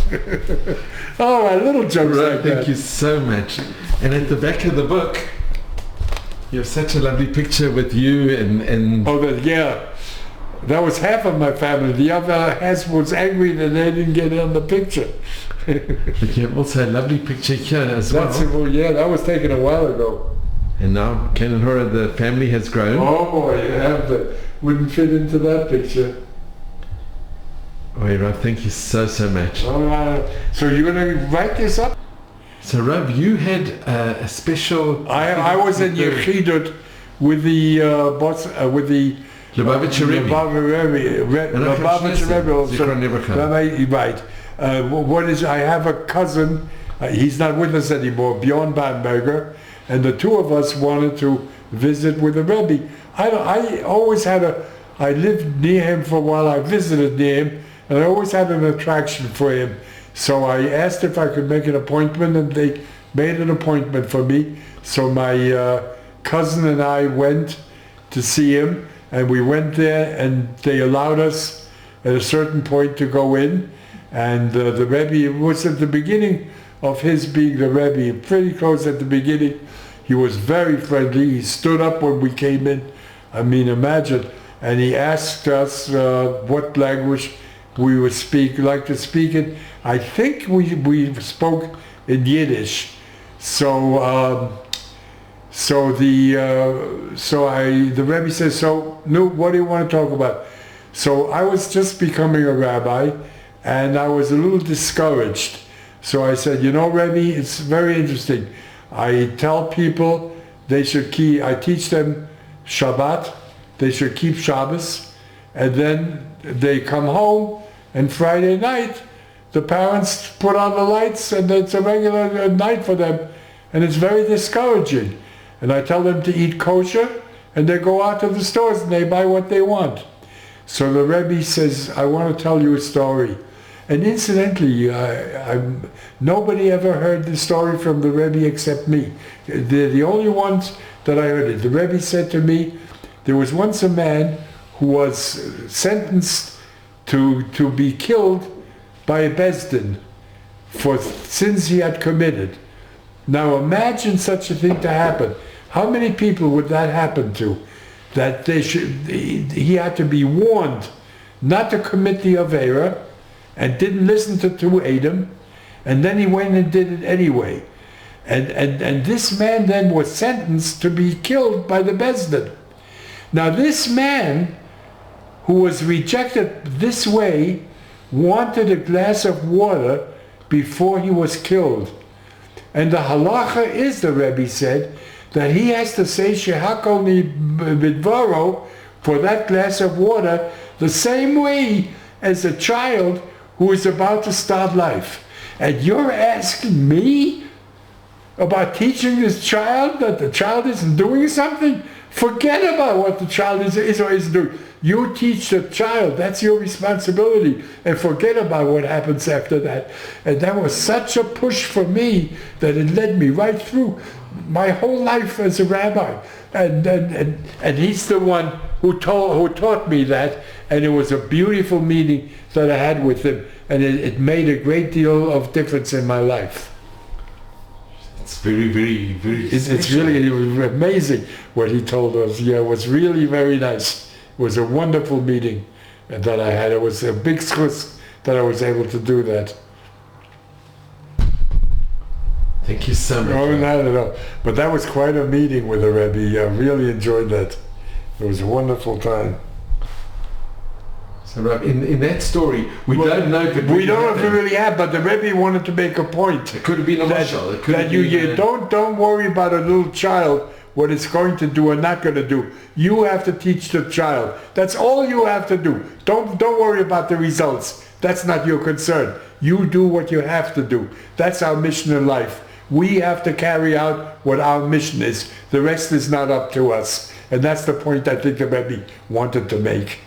Oh, my little jokes Right, like that. thank you so much. And at the back of the book, you have such a lovely picture with you and Oh, yeah. That was half of my family. The other half was angry that they didn't get in the picture. but you have also a lovely picture here as That's well. yeah, that was taken a while ago. And now Ken and Hora, the family has grown. Oh boy, you have wouldn't fit into that picture. Oh, Rav, thank you so much. So you're going to write this up? So Rav, you had a special... I was in Yechidut with the boss, with the Lubavitcher Rebbe. Lubavitcher Rebbe also. Right. What is, I have a cousin, he's not with us anymore, Bjorn Bamberger, and the two of us wanted to visit with the Rebbe. I always had I lived near him for a while, I visited near him, and I always had an attraction for him. So I asked if I could make an appointment, and they made an appointment for me. So my cousin and I went to see him, and we went there, and they allowed us at a certain point to go in. And the Rebbe was at the beginning of his being the Rebbe, pretty close at the beginning. He was very friendly. He stood up when we came in. I mean, imagine. And he asked us what language we would like to speak it. I think we spoke in Yiddish. So the Rebbe says, so no, what do you want to talk about? So I was just becoming a rabbi, and I was a little discouraged. So I said, you know, Rebbe, it's very interesting. I tell people I teach them Shabbat, they should keep Shabbos, and then they come home, and Friday night, the parents put on the lights, and it's a regular night for them, and it's very discouraging. And I tell them to eat kosher, and they go out to the stores and they buy what they want. So the Rebbe says, I want to tell you a story. And incidentally, nobody ever heard the story from the Rebbe except me. They're the only ones that I heard it. The Rebbe said to me, there was once a man who was sentenced to be killed by a Bezdin for sins he had committed. Now imagine such a thing to happen. How many people would that happen to? That he had to be warned not to commit the Avera, and didn't listen to Adam, and then he went and did it anyway. And this man then was sentenced to be killed by the Bezdin. Now this man, who was rejected this way, wanted a glass of water before he was killed. And the halacha is, the Rebbe said, that he has to say shehakol midvaro for that glass of water the same way as a child who is about to start life. And you're asking me about teaching this child that the child isn't doing something? Forget about what the child is or isn't doing. You teach the child, that's your responsibility, and forget about what happens after that. And that was such a push for me that it led me right through my whole life as a rabbi. And he's the one who taught me that, and it was a beautiful meeting that I had with him, and it made a great deal of difference in my life. It's very, very, very It's really amazing what he told us. Yeah, it was really very nice. It was a wonderful meeting that I had. It was a big zchus that I was able to do that. Thank you so much. Oh, not at all. But that was quite a meeting with the Rebbe. I really enjoyed that. It was a wonderful time. So, Rabbi, in that story, we don't know if it really we don't know if it happened. really happened, but the Rebbe wanted to make a point. It could have been a mashal. It could have been You don't worry about a little child, what it's going to do or not going to do. You have to teach the child. That's all you have to do. Don't worry about the results. That's not your concern. You do what you have to do. That's our mission in life. We have to carry out what our mission is. The rest is not up to us. And that's the point I think the Rebbe wanted to make.